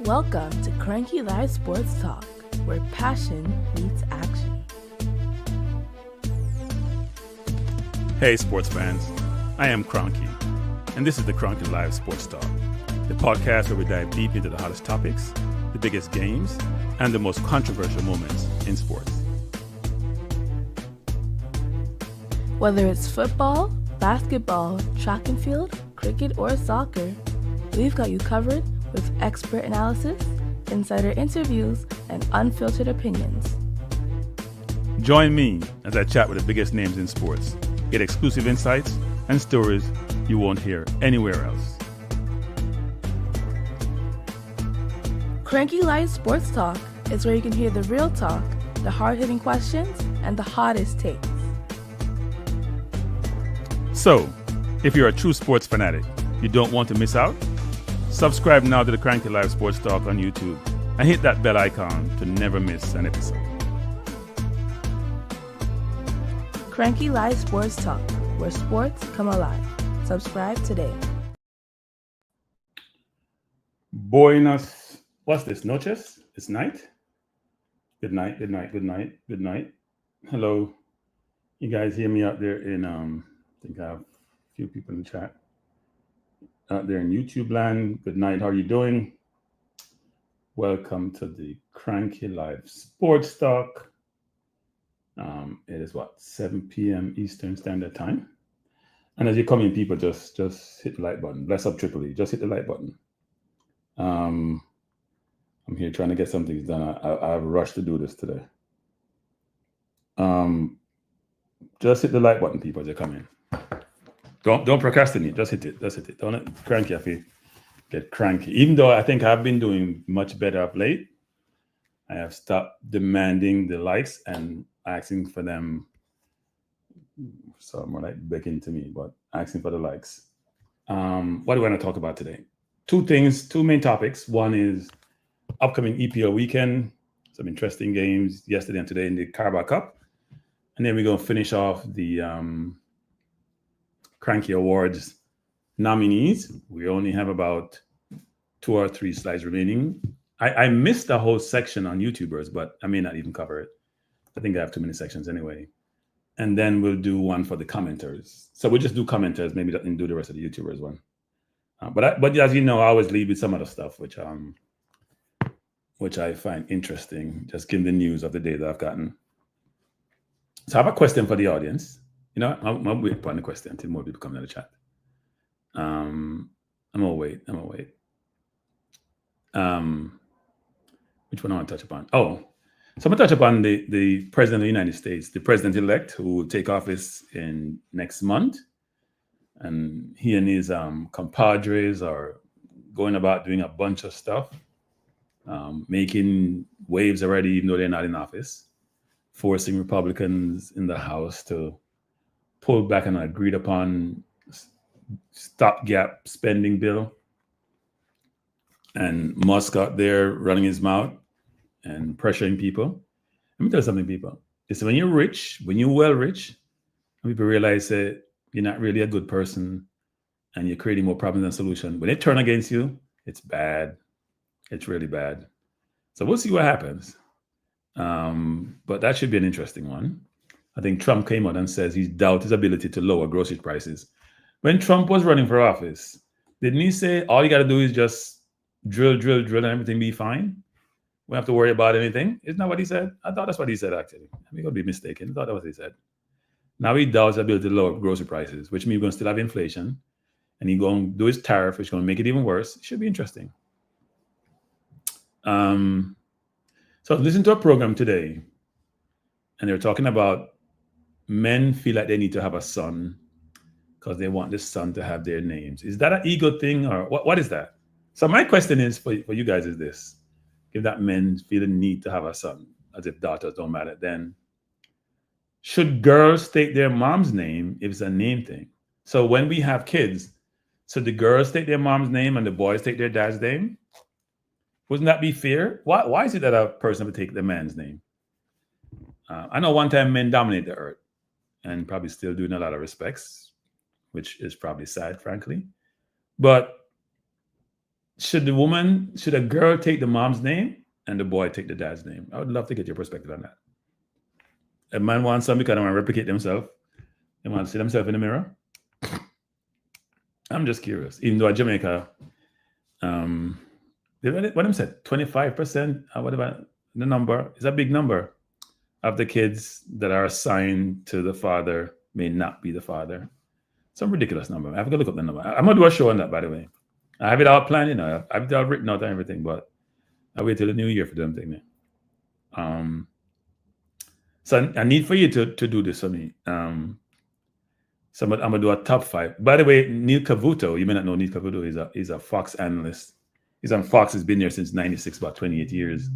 Welcome to Kranky Live Sports Talk, where passion meets action. Hey sports fans, I am Kranky, and this is the Kranky Live Sports Talk, the podcast where we dive deep into the hottest topics, the biggest games, and the most controversial moments in sports. Whether it's football, basketball, track and field, cricket, or soccer, we've got you covered with expert analysis, insider interviews, and unfiltered opinions. Join me as I chat with the biggest names in sports, get exclusive insights and stories you won't hear anywhere else. Kranky Live Sports Talk is where you can hear the real talk, the hard-hitting questions, and the hottest takes. So, if you're a true sports fanatic, you don't want to miss out? Subscribe now to the Kranky Live Sports Talk on YouTube and hit that bell icon to never miss an episode. Kranky Live Sports Talk, where sports come alive. Subscribe today. Buenas, what's this, noches? It's night? Good night, good night, good night, good night. Hello. You guys hear me out there in, I think I have a few people in the chat. Out there in YouTube land, good night, how are you doing? Welcome to the Kranky Live Sports Talk. It is 7 p.m. Eastern Standard Time. And as you come in, people, just hit the like button. Bless up Tripoli, just hit the like button. I'm here trying to get some things done. I have rushed to do this today. Just hit the like button, people, as you come in. Don't procrastinate. Just hit it. Don't let cranky. I feel get cranky. Even though I think I've been doing much better of late, I have stopped demanding the likes and asking for them. So more like begging to me, but asking for the likes. What do I want to talk about today? Two main topics. One is upcoming EPL weekend. Some interesting games yesterday and today in the Carabao Cup, and then we're gonna finish off the Kranky Awards nominees. We only have about 2 or 3 slides remaining. I missed the whole section on YouTubers, but I may not even cover it. I think I have too many sections anyway. And then we'll do one for the commenters. So we'll just do commenters, maybe and do the rest of the YouTubers one. But as you know, I always leave with some other stuff, which I find interesting, just given the news of the day that I've gotten. So I have a question for the audience. You know, I'll wait upon the question until more people come in the chat. I'm gonna wait. Which one I want to touch upon? Oh, so I'm gonna touch upon the President of the United States, the President-elect, who will take office in next month. And he and his compadres are going about doing a bunch of stuff, making waves already, even though they're not in office, forcing Republicans in the House to pull back on an agreed upon stopgap spending bill. And Musk out there running his mouth and pressuring people. Let me tell you something, people. It's when you're rich, when you're well rich, people realize that you're not really a good person and you're creating more problems than solutions. When they turn against you, it's bad. It's really bad. So we'll see what happens. But that should be an interesting one. I think Trump came out and says he doubts his ability to lower grocery prices. When Trump was running for office, didn't he say all you got to do is just drill, and everything be fine? We don't have to worry about anything. Isn't that what he said? I thought that's what he said, actually. I may be mistaken. I thought that was what he said. Now he doubts his ability to lower grocery prices, which means we're going to still have inflation. And he's going to do his tariff, which is going to make it even worse. It should be interesting. So listen to a program today, and they're talking about men feel like they need to have a son because they want this son to have their names. Is that an ego thing, or what is that? So my question is for you guys is this. If that men feel the need to have a son, as if daughters don't matter, then should girls take their mom's name if it's a name thing? So when we have kids, so the girls take their mom's name and the boys take their dad's name? Wouldn't that be fair? Why is it that a person would take the man's name? I know one time men dominated the earth and probably still do in a lot of respects, which is probably sad, frankly. But should a girl take the mom's name and the boy take the dad's name? I would love to get your perspective on that. A man wants something because they want to replicate themselves. They want to see themselves in the mirror. I'm just curious. Even though at Jamaica, what them said, 25%, whatever the number, is a big number of the kids that are assigned to the father may not be the father. Some ridiculous number. I have to look up the number. I'm going to do a show on that, by the way. I have it all planned, I have it all written out and everything, but I'll wait till the new year for them thing. So I need for you to do this for me. So I'm gonna do a top 5. By the way, Neil Cavuto, you may not know Neil Cavuto. He's a Fox analyst. He's on Fox. He's been there since '96, about 28 years.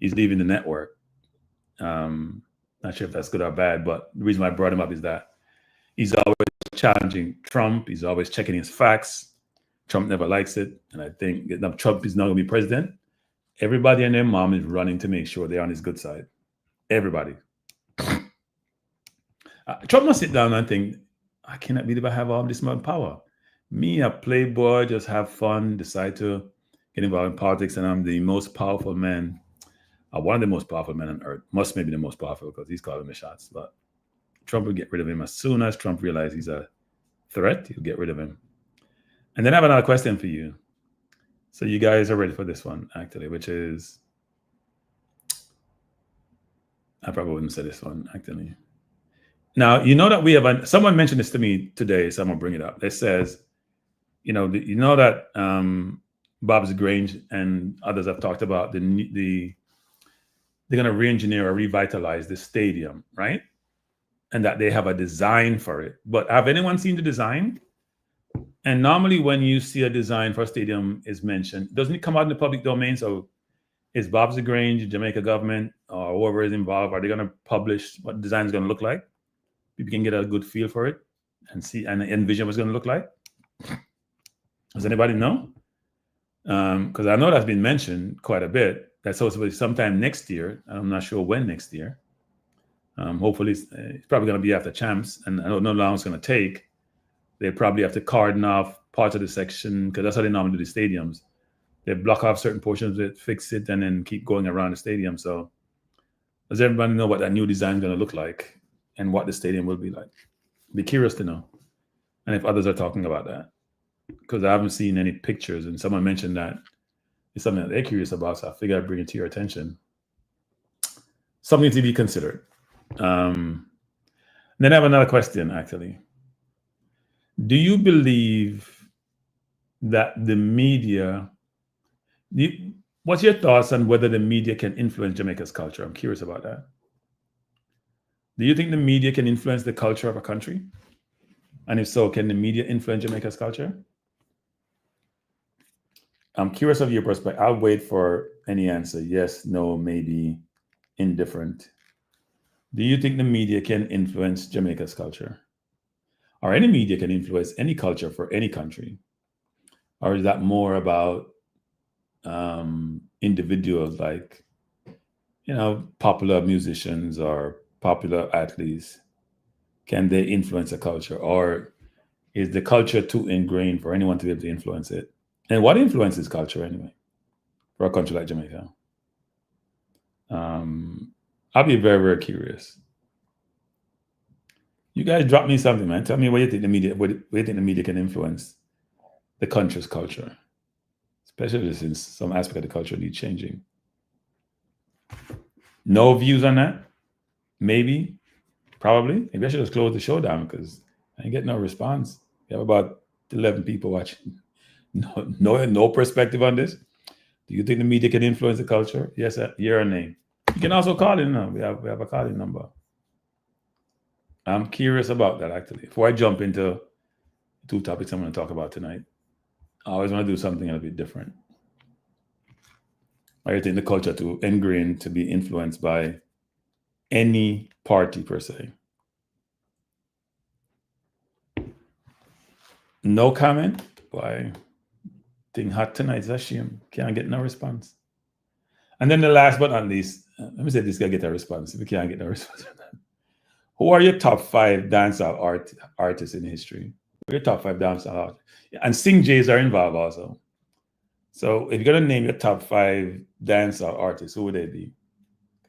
He's leaving the network. Not sure if that's good or bad, but the reason why I brought him up is that he's always challenging Trump. He's always checking his facts. Trump never likes it, and I think Trump is not going to be president. Everybody and their mom is running to make sure they're on his good side. Everybody. Trump must sit down and think, I cannot believe I have all this much power. Me, a playboy, just have fun, decide to get involved in politics, and I'm the most powerful man, one of the most powerful men on earth. Must maybe the most powerful because he's calling the shots. But Trump will get rid of him as soon as Trump realizes he's a threat. He'll get rid of him. And then I have another question for you. So you guys are ready for this one, actually, which is, I probably wouldn't say this one, actually. Now, you know that we have, someone mentioned this to me today, so I'm going to bring it up. It says, that Bob's Grange and others have talked about they're going to re-engineer or revitalize the stadium, right? And that they have a design for it. But have anyone seen the design? And normally when you see a design for a stadium is mentioned, doesn't it come out in the public domain? So is Bob's Grange, Jamaica government, or whoever is involved, are they going to publish what the design is going to look like? People can get a good feel for it and see and envision what's going to look like. Does anybody know? Because I know that's been mentioned quite a bit. That's supposed to be sometime next year. I'm not sure when next year. Hopefully, it's probably going to be after champs, and I don't know how long it's going to take. They probably have to cordon off parts of the section because that's how they normally do the stadiums. They block off certain portions of it, fix it, and then keep going around the stadium. So does everybody know what that new design is going to look like and what the stadium will be like? Be curious to know. And if others are talking about that, because I haven't seen any pictures, and someone mentioned that it's something that they're curious about, so I figured I'd bring it to your attention. Something to be considered. Then I have another question, actually. Do you believe that the media, what's your thoughts on whether the media can influence Jamaica's culture? I'm curious about that. Do you think the media can influence the culture of a country? And if so, can the media influence Jamaica's culture? I'm curious of your perspective. I'll wait for any answer. Yes, no, maybe, indifferent. Do you think the media can influence Jamaica's culture? Or any media can influence any culture for any country? Or is that more about individuals like, popular musicians or popular athletes? Can they influence a culture? Or is the culture too ingrained for anyone to be able to influence it? And what influences culture anyway for a country like Jamaica? I'll be very, very curious. You guys drop me something, man. Tell me what you think the media can influence the country's culture, especially since some aspect of the culture needs changing. No views on that? Maybe, probably. Maybe I should just close the show down because I ain't getting no response. We have about 11 people watching. No perspective on this. Do you think the media can influence the culture? Yes, your name. You can also call in now. We have a calling number. I'm curious about that, actually. Before I jump into 2 topics I'm going to talk about tonight, I always want to do something a little bit different. I think the culture to ingrained to be influenced by any party per se. No comment? Why? Thing hot tonight is a shame. Can't get no response. And then the last but not least, let me say this guy get a response. If we can't get no response from that. Who are your top 5 dancehall artists in history? Who are your top 5 dancehall artists? And Sing Jays are involved also. So if you're gonna name your top 5 dancehall artists, who would they be?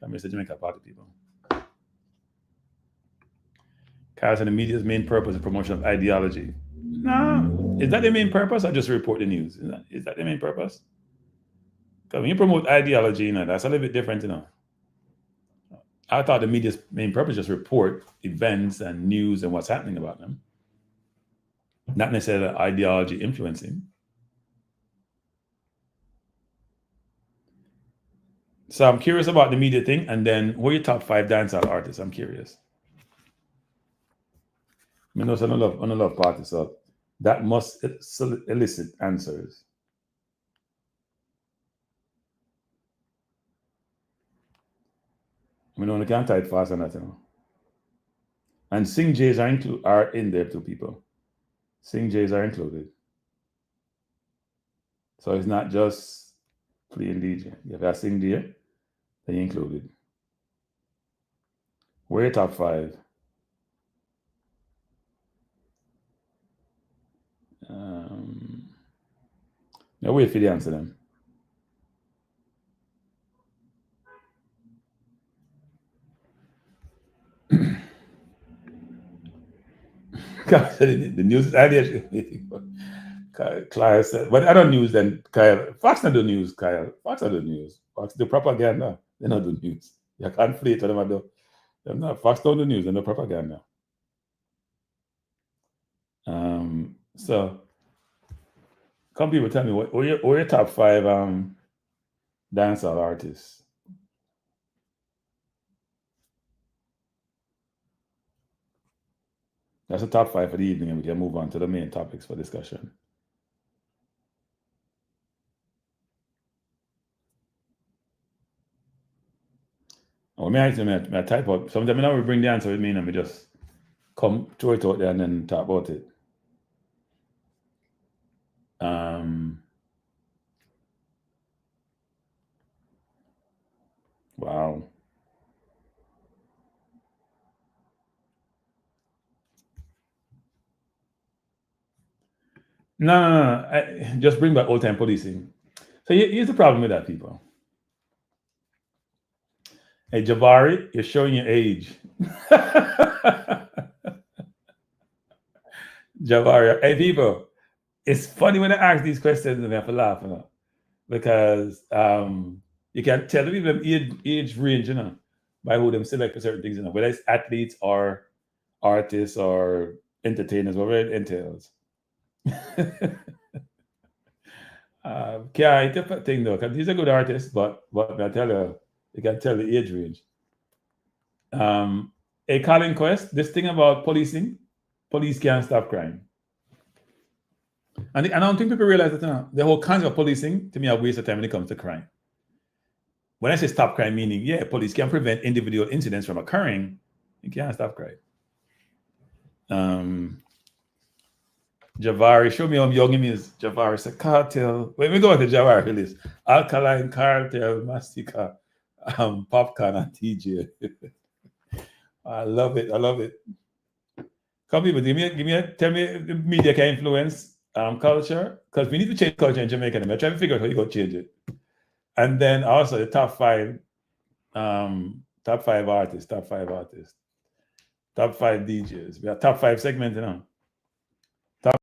Come here, Jamaica party people. Cars and the media's main purpose is promotion of ideology. No, is that the main purpose, or just report the news? Is that the main purpose? Because when you promote ideology, that's a little bit different, I thought the media's main purpose is just report events and news and what's happening about them, not necessarily ideology influencing. So I'm curious about the media thing, and then who are your top 5 dancehall artists? I'm curious. I know it's on the love party, so that must elicit answers. We know we can't type fast on that, And Sing J's are in there too, people. Sing J's are included. So it's not just playing DJ. You have a Sing J, then you included. Where are your top 5? Now wait for the answer then. The news idea. Kyle said, but I don't news then, Kyle. Fox not do news, Kyle. Fox not do news. Fox do propaganda. They not do news. You can't play it what them do. Them not Fox don't do news and no propaganda. So come people tell me what are your top 5 dancehall artists? That's the top 5 for the evening, and we can move on to the main topics for discussion. Oh, may I type out? Sometimes I will bring the answer with me and we just come throw it out there and then talk about it. Wow. No. Just bring back old time policing. So here's the problem with that, people. Hey, Jabari, you're showing your age. Jabari, hey, people, it's funny when I ask these questions and I have to laugh, because you can tell the people age range, by who them select for certain things, whether it's athletes or artists or entertainers, whatever it entails. Yeah, it's a thing though, because he's a good artist, but I tell you can tell the age range. A Colin Quest, this thing about policing, police can't stop crime. And I don't think people realize that the whole concept of policing, to me, a waste of time when it comes to crime. When I say stop crime, meaning, yeah, police can prevent individual incidents from occurring. You can't stop crime. Javari, show me how young he is. Javari, it's a cartel. When we go to Javari list, alkaline cartel, mastica, popcorn, and TJ. I love it. Come people, tell me the media can influence culture, because we need to change culture in Jamaica. I'm trying to figure out how you go change it. And then also the top 5 artists, top 5 DJs. We have top 5 segments, Top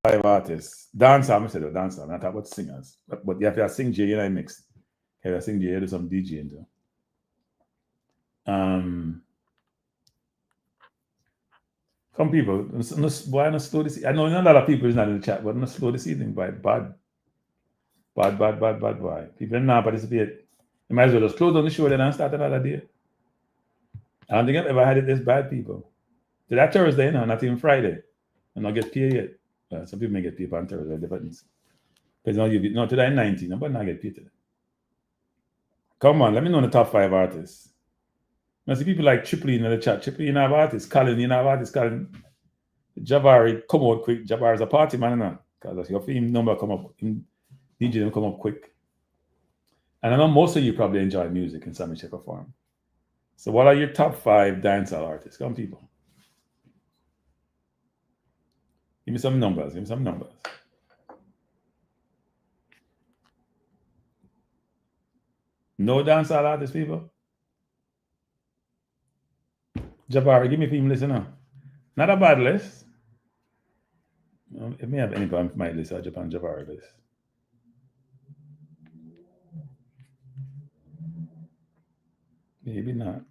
5 artists. Dancer, I said dancer. I'm not talking about singers. But you have to sing J, mix. You have to sing J, you do some DJing too. Come people, why not slow this? I know a lot of people is not in the chat, but not slow this evening by bad. People not participate. You might as well just close on the show then and start another day. I don't think I've ever had it this bad, people. To that Thursday, not even Friday. And not get paid yet. Well, some people may get paid on Thursday, depends. Because today 19, but not get paid today. Come on, let me know the top 5 artists. Now see people like Triple in the chat. Triple, you have artists. Colin, you have artists. Colin. Jabari, come out quick. Jabari's a party man, because your film number come up. DJ them come up quick. And I know most of you probably enjoy music in some shape or form. So what are your top 5 dancehall artists? Come people. Give me some numbers. No dancehall artists, people. Jabari, give me a few listen now. Not a bad list. It may have any on my list or Japan Jabari list. Maybe not.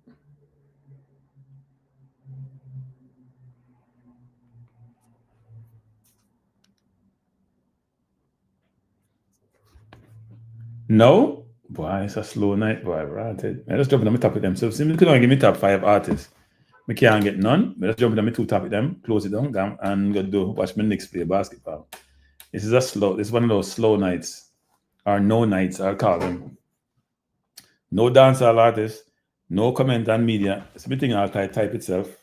No? Boy, it's a slow night, boy. Right? I just jump in the top of them. So, if you could only give me top 5 artists, I can't get none. But just jump in the 2 top of them, close it down, and go do watch my Knicks play basketball. This is one of those slow nights, or no nights, I'll call them. No dancehall artists, no comment on media. It's a thing I'll type itself.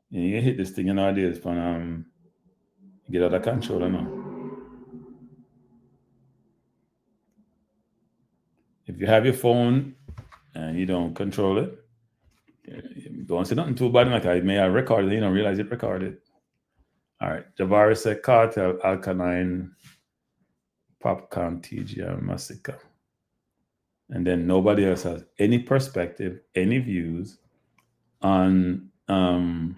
You hit this thing nowadays from get out of control, I know. If you have your phone and you don't control it, don't say nothing too bad like I may have recorded it, you don't realize it recorded. All right. Jabari said Cartel, Alkaline, Popcorn, TGR, Massacre. And then nobody else has any perspective, any views on dancehall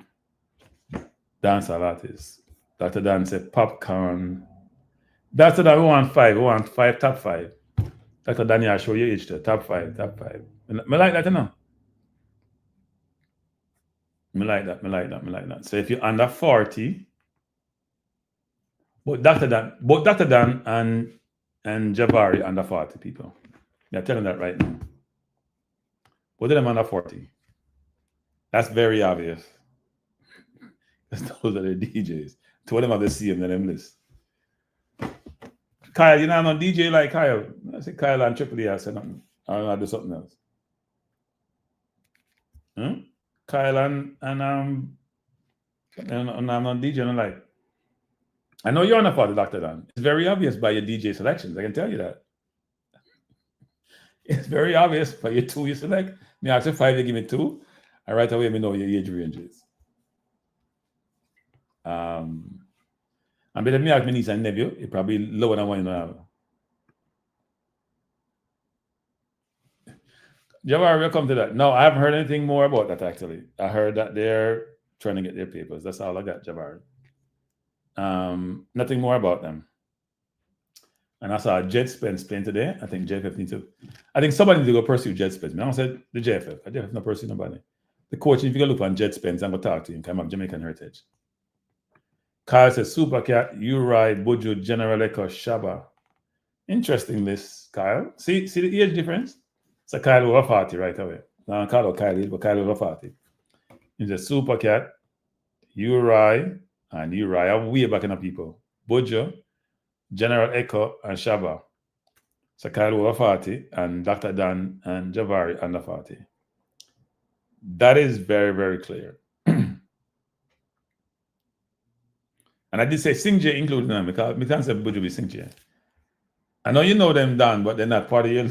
artists. Dr. Dan said Popcorn. Dr. Dan, we want 5, top 5. Dr. Daniel, show you each top 5. I like that, you know. I like that. So if you're under 40, both Dr. Dan and Jabari under 40 people. They're telling that right now. Both of them under 40. That's very obvious. Those are the DJs. Two of them have the same them list. Kyle, you're not on DJ like Kyle. I said Kyle and Triple E, I said nothing. I'll do something else. Kyle and I'm on DJ and I'm like, I know you're on a 40, Dr. Dan. It's very obvious by your DJ selections. I can tell you that. It's very obvious by your 2 you select. Me ask you 5, you give me 2. And right away, me know your age ranges. And better me ask my niece and nephew, it probably lower than 1 you know. Jabari, we'll come to that. No, I haven't heard anything more about that actually. I heard that they're trying to get their papers. That's all I got, Jabari. Nothing more about them. And I saw Jed Spence playing today. I think JFF needs to. I think somebody needs to go pursue Jed Spence. I don't say the JFF. The JFF not pursue nobody. The coach, if you go look on Jed Spence, I'm going to talk to him. Come up, Jamaican heritage. Kyle says Super Cat, Uri, Buju, General Echo, Shaba. Interesting list, Kyle. See the age difference? So Kyle over 40 right away. Now Kyle Kyle, but Kyle over 40. He's a Super Cat, Uri, and Uri are way back in the people. Buju, General Echo, and Shaba. So Kyle over 40, and Dr. Dan and Jabari under 40. That is very, very clear. And I did say Singh-J included them because we can't say Buju be Singh-J. I know you know them, Dan, but they're not part of your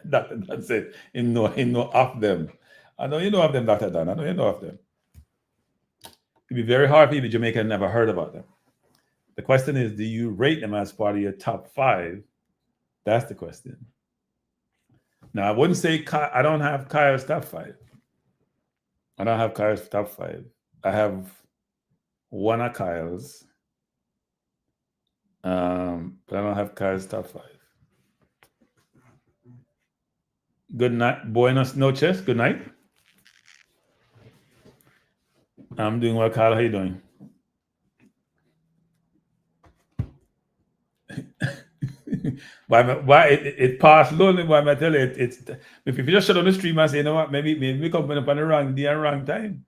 Dr. Dan said, he know of them. I know you know of them, Dr. Dan. I know you know of them. It'd be very hard for you, Jamaica never heard about them. The question is, do you rate them as part of your top 5? That's the question. Now, I wouldn't say I don't have Kyle's top 5. I don't have Kyle's top 5. I have one of Kyle's. But I don't have Kyle's top 5. Good night. Buenos noches. Good night. I'm doing well, Kyle. How you doing? Why it passed lonely? Why I tell you it's if you just shut on the stream and say, you know what, maybe we come up on the wrong day and wrong time.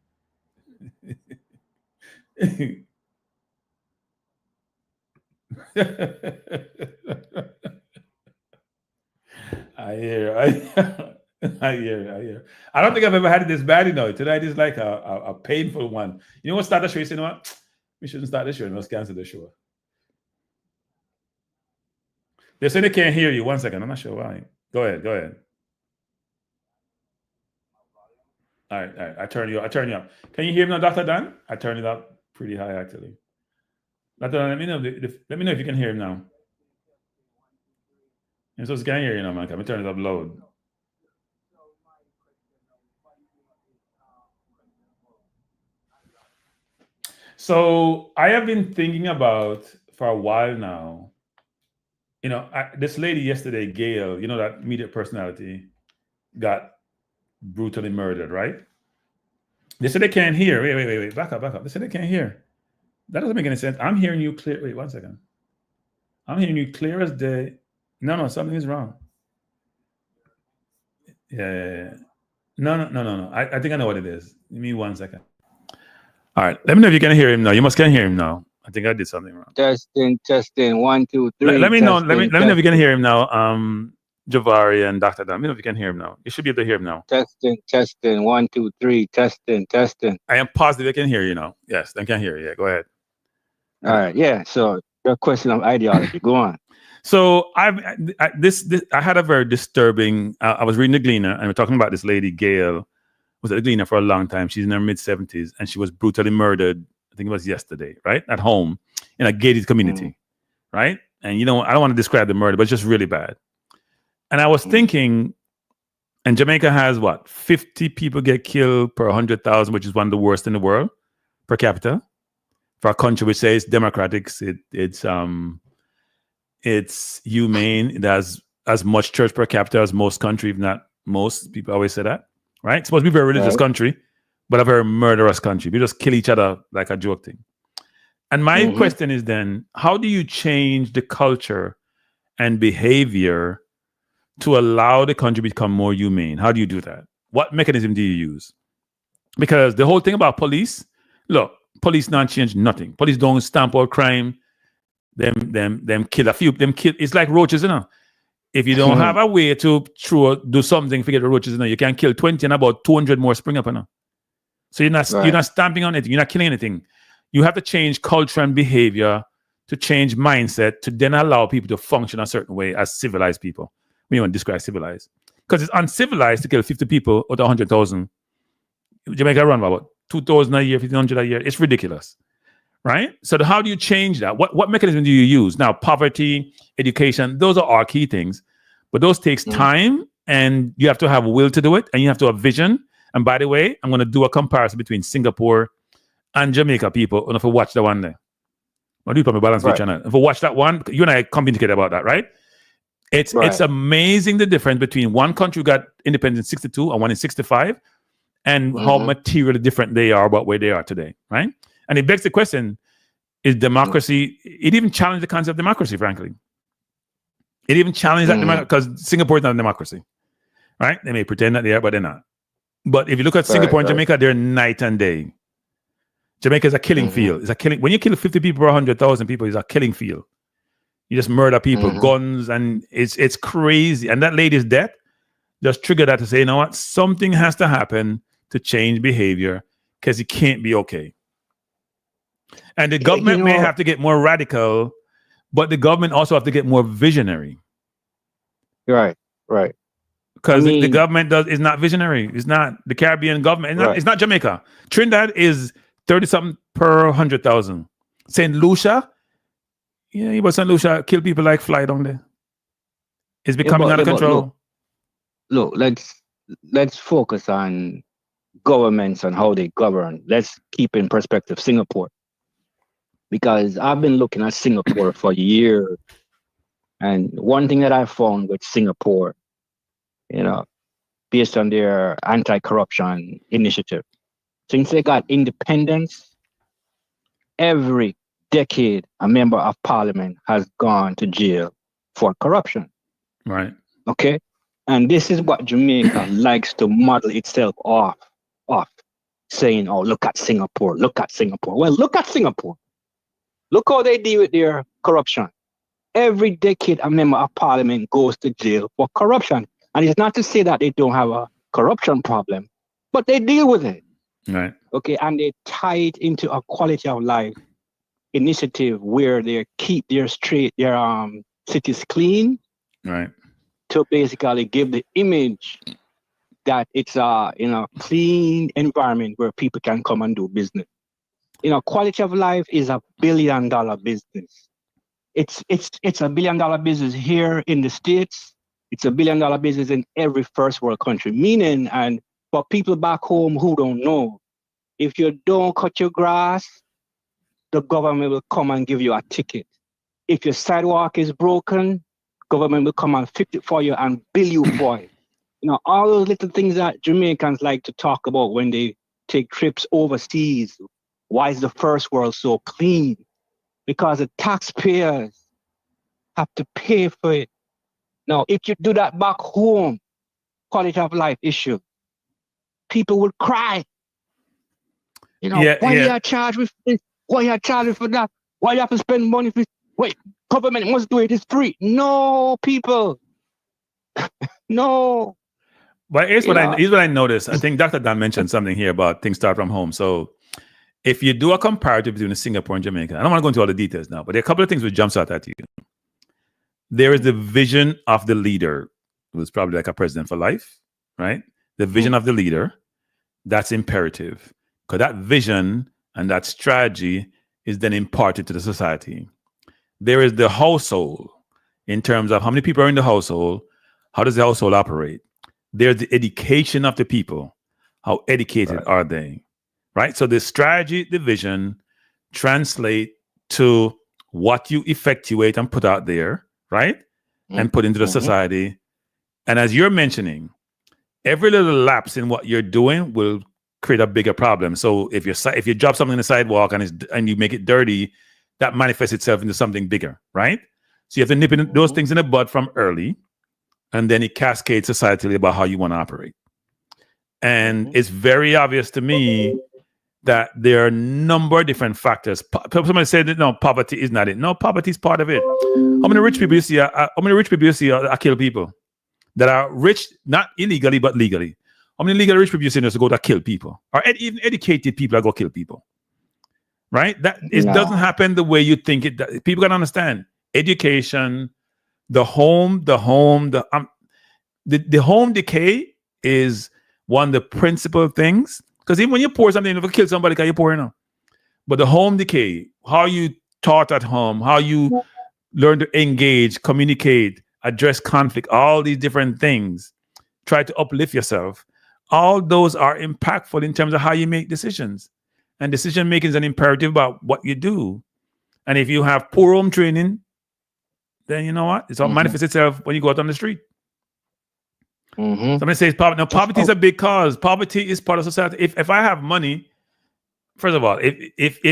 I hear. I don't think I've ever had it this bad, you know. Tonight is like a painful one. You know what? Start the show. You say, you know what? We shouldn't start the show. Let's cancel the show. They say they can't hear you. 1 second. I'm not sure why. Go ahead. All right. I turn you up. Can you hear me now, Dr. Dan? I turn it up pretty high, actually. Dr. Dan, let me know if you can hear him now. And so can't hear you now, man. Can we turn it up loud? So I have been thinking about for a while now. This lady yesterday, Gail, that media personality, got brutally murdered, right? They said they can't hear. Wait. Back up. They said they can't hear. That doesn't make any sense. I'm hearing you clear. Wait, 1 second. I'm hearing you clear as day. No, something is wrong. Yeah. No. I think I know what it is. Give me 1 second. All right. Let me know if you can hear him now. You must can hear him now. I think I did something wrong. Testing. 1, 2, 3. Let me know. Let me know if you can hear him now. Javari and Dr. Dan. Let me know if you can hear him now. You should be able to hear him now. Testing. 1, 2, 3. Testing. I am positive I can hear you now. Yes, I can hear you. Yeah, go ahead. All right. Yeah. So your question of ideology. Go on. So I had a very disturbing. I was reading the Gleaner, and we're talking about this lady Gail. Was at the Gleaner for a long time. She's in her mid-70s, and she was brutally murdered. I think it was yesterday, right, at home in a gated community, right? And I don't want to describe the murder, but it's just really bad. And I was thinking, and Jamaica has 50 people get killed per 100,000, which is one of the worst in the world per capita. For a country which says democratic, it's humane. It has as much church per capita as most countries, if not most. People always say that, right? It's supposed to be a very religious country, but a very murderous country. We just kill each other like a joke thing. And my question is then, how do you change the culture and behavior to allow the country to become more humane? How do you do that? What mechanism do you use? Because the whole thing about police, look, police not change nothing. Police don't stamp out crime. Them kill a few. Them kill. It's like roaches, If you don't have a way to do something, forget the roaches, you can kill 20 and about 200 more spring up, So you're not stamping on anything. You're not killing anything. You have to change culture and behavior to change mindset to then allow people to function a certain way as civilized people. We want to describe civilized. Because it's uncivilized to kill 50 people out of 100,000. Jamaica run about 2,000 a year, 1,500 a year. It's ridiculous. Right? So how do you change that? What mechanism do you use? Now, poverty, education, those are our key things. But those takes time, and you have to have will to do it, and you have to have vision. And by the way, I'm going to do a comparison between Singapore and Jamaica people. And if you watch the one there, I'll do probably balance channel. If you watch that one, you and I communicate about that, right? It's amazing the difference between one country who got independence in 62 and one in 65, and how materially different they are about where they are today, right? And it begs the question, is democracy, it even challenged the concept of democracy, frankly. It even challenged that because Singapore is not a democracy, right? They may pretend that they are, but they're not. But if you look at Singapore and Jamaica, they're night and day. Jamaica is a killing field. It's a killing. When you kill 50 people per 100,000 people, it's a killing field. You just murder people, guns, and it's crazy. And that lady's death just triggered that to say, you know what? Something has to happen to change behavior because it can't be okay. And the government may have to get more radical, but the government also have to get more visionary. Right. Because the government is not visionary. It's not the Caribbean government. It's not Jamaica. Trinidad is 30-something per 100,000. St. Lucia, but St. Lucia kill people like fly down there. It's becoming out of control. Look, let's focus on governments and how they govern. Let's keep in perspective Singapore. Because I've been looking at Singapore for years. And one thing that I found with Singapore, based on their anti-corruption initiative, since they got independence, every decade, a member of parliament has gone to jail for corruption. Right. Okay. And this is what Jamaica likes to model itself off, saying, oh, look at Singapore. Well, look at Singapore. Look how they deal with their corruption. Every decade, a member of parliament goes to jail for corruption. And it's not to say that they don't have a corruption problem, but they deal with it. Right. Okay. And they tie it into a quality of life initiative where they keep their cities clean. Right. To basically give the image that it's a clean environment where people can come and do business. Quality of life is $1 billion business. It's $1 billion business here in the States. It's $1 billion business in every first world country. Meaning, and for people back home who don't know, if you don't cut your grass, the government will come and give you a ticket. If your sidewalk is broken, government will come and fix it for you and bill you for it. You know, all those little things that Jamaicans like to talk about when they take trips overseas. Why is the first world so clean? Because the taxpayers have to pay for it. Now, if you do that back home, quality of life issue, people would cry. You know, why you are charged with this? Why you are charged for that? Why you have to spend money for? Wait, government must do it. It's free. No, people. No. But here's what I noticed. I think Dr. Dan mentioned something here about things start from home. So if you do a comparative between Singapore and Jamaica, I don't want to go into all the details now, but there are a couple of things which jumps out at you. There is the vision of the leader, who's probably like a president for life, right? The vision of the leader, that's imperative. Because that vision and that strategy is then imparted to the society. There is the household in terms of how many people are in the household, how does the household operate? There's the education of the people. How educated are they? Right? So the strategy, the vision translate to what you effectuate and put out there, right? And put into the society. And as you're mentioning, every little lapse in what you're doing will create a bigger problem. So if you drop something in the sidewalk and you make it dirty, that manifests itself into something bigger, right? So you have to nip those things in the bud from early, and then it cascades societally about how you want to operate. And it's very obvious to me that there are a number of different factors. Somebody said that no, poverty is not it. No, poverty is part of it. How many rich people you see? How many rich people you see are kill people that are rich, not illegally but legally? How many legally rich people you see to go to kill people, or even educated people that go kill people? Right? That it doesn't happen the way you think it does. People gotta understand education. The home decay is one of the principal things. Because even when you pour something, if you kill somebody, can you pour it? But the home decay, how you taught at home, how you learn to engage, communicate, address conflict, all these different things, try to uplift yourself. All those are impactful in terms of how you make decisions. And decision making is an imperative about what you do. And if you have poor home training, then you know what? It's all manifests itself when you go out on the street. Somebody says poverty. Now, poverty is a big cause. Poverty is part of society. If I have money, first of all, if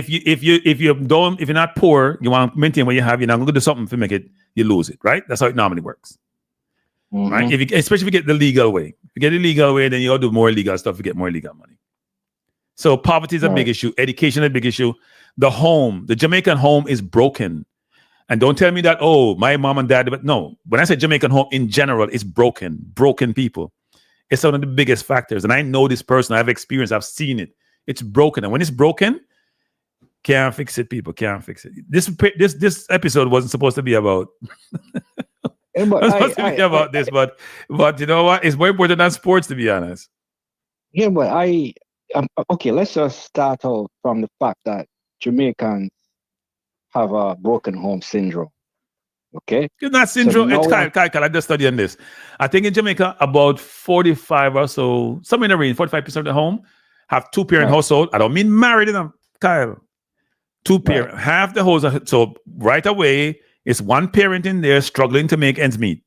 you're not poor, you want to maintain what you have, you're not going to do something to make it, you lose it, right? That's how it normally works. Right? Especially if you get the legal way. If you get the legal way, then you all do more illegal stuff to get more legal money. So poverty is a big issue. Education is a big issue. The Jamaican home is broken. And don't tell me that, oh, my mom and dad, but no. When I say Jamaican home in general, it's broken people. It's one of the biggest factors. And I know this person, I've experienced, I've seen it. It's broken. And when it's broken, can't fix it, people, can't fix it. This episode wasn't supposed to be about, this, but you know what? It's more important than sports, to be honest. Yeah, but okay, let's just start out from the fact that Jamaicans have a broken home syndrome. Okay? It's not syndrome. So it's Kyle, I just studying this. I think in Jamaica, about 45 or so, somewhere in the range, 45% of the home have two-parent household. I don't mean married, Kyle. Two-parent. Half the household. So right away, it's one parent in there struggling to make ends meet.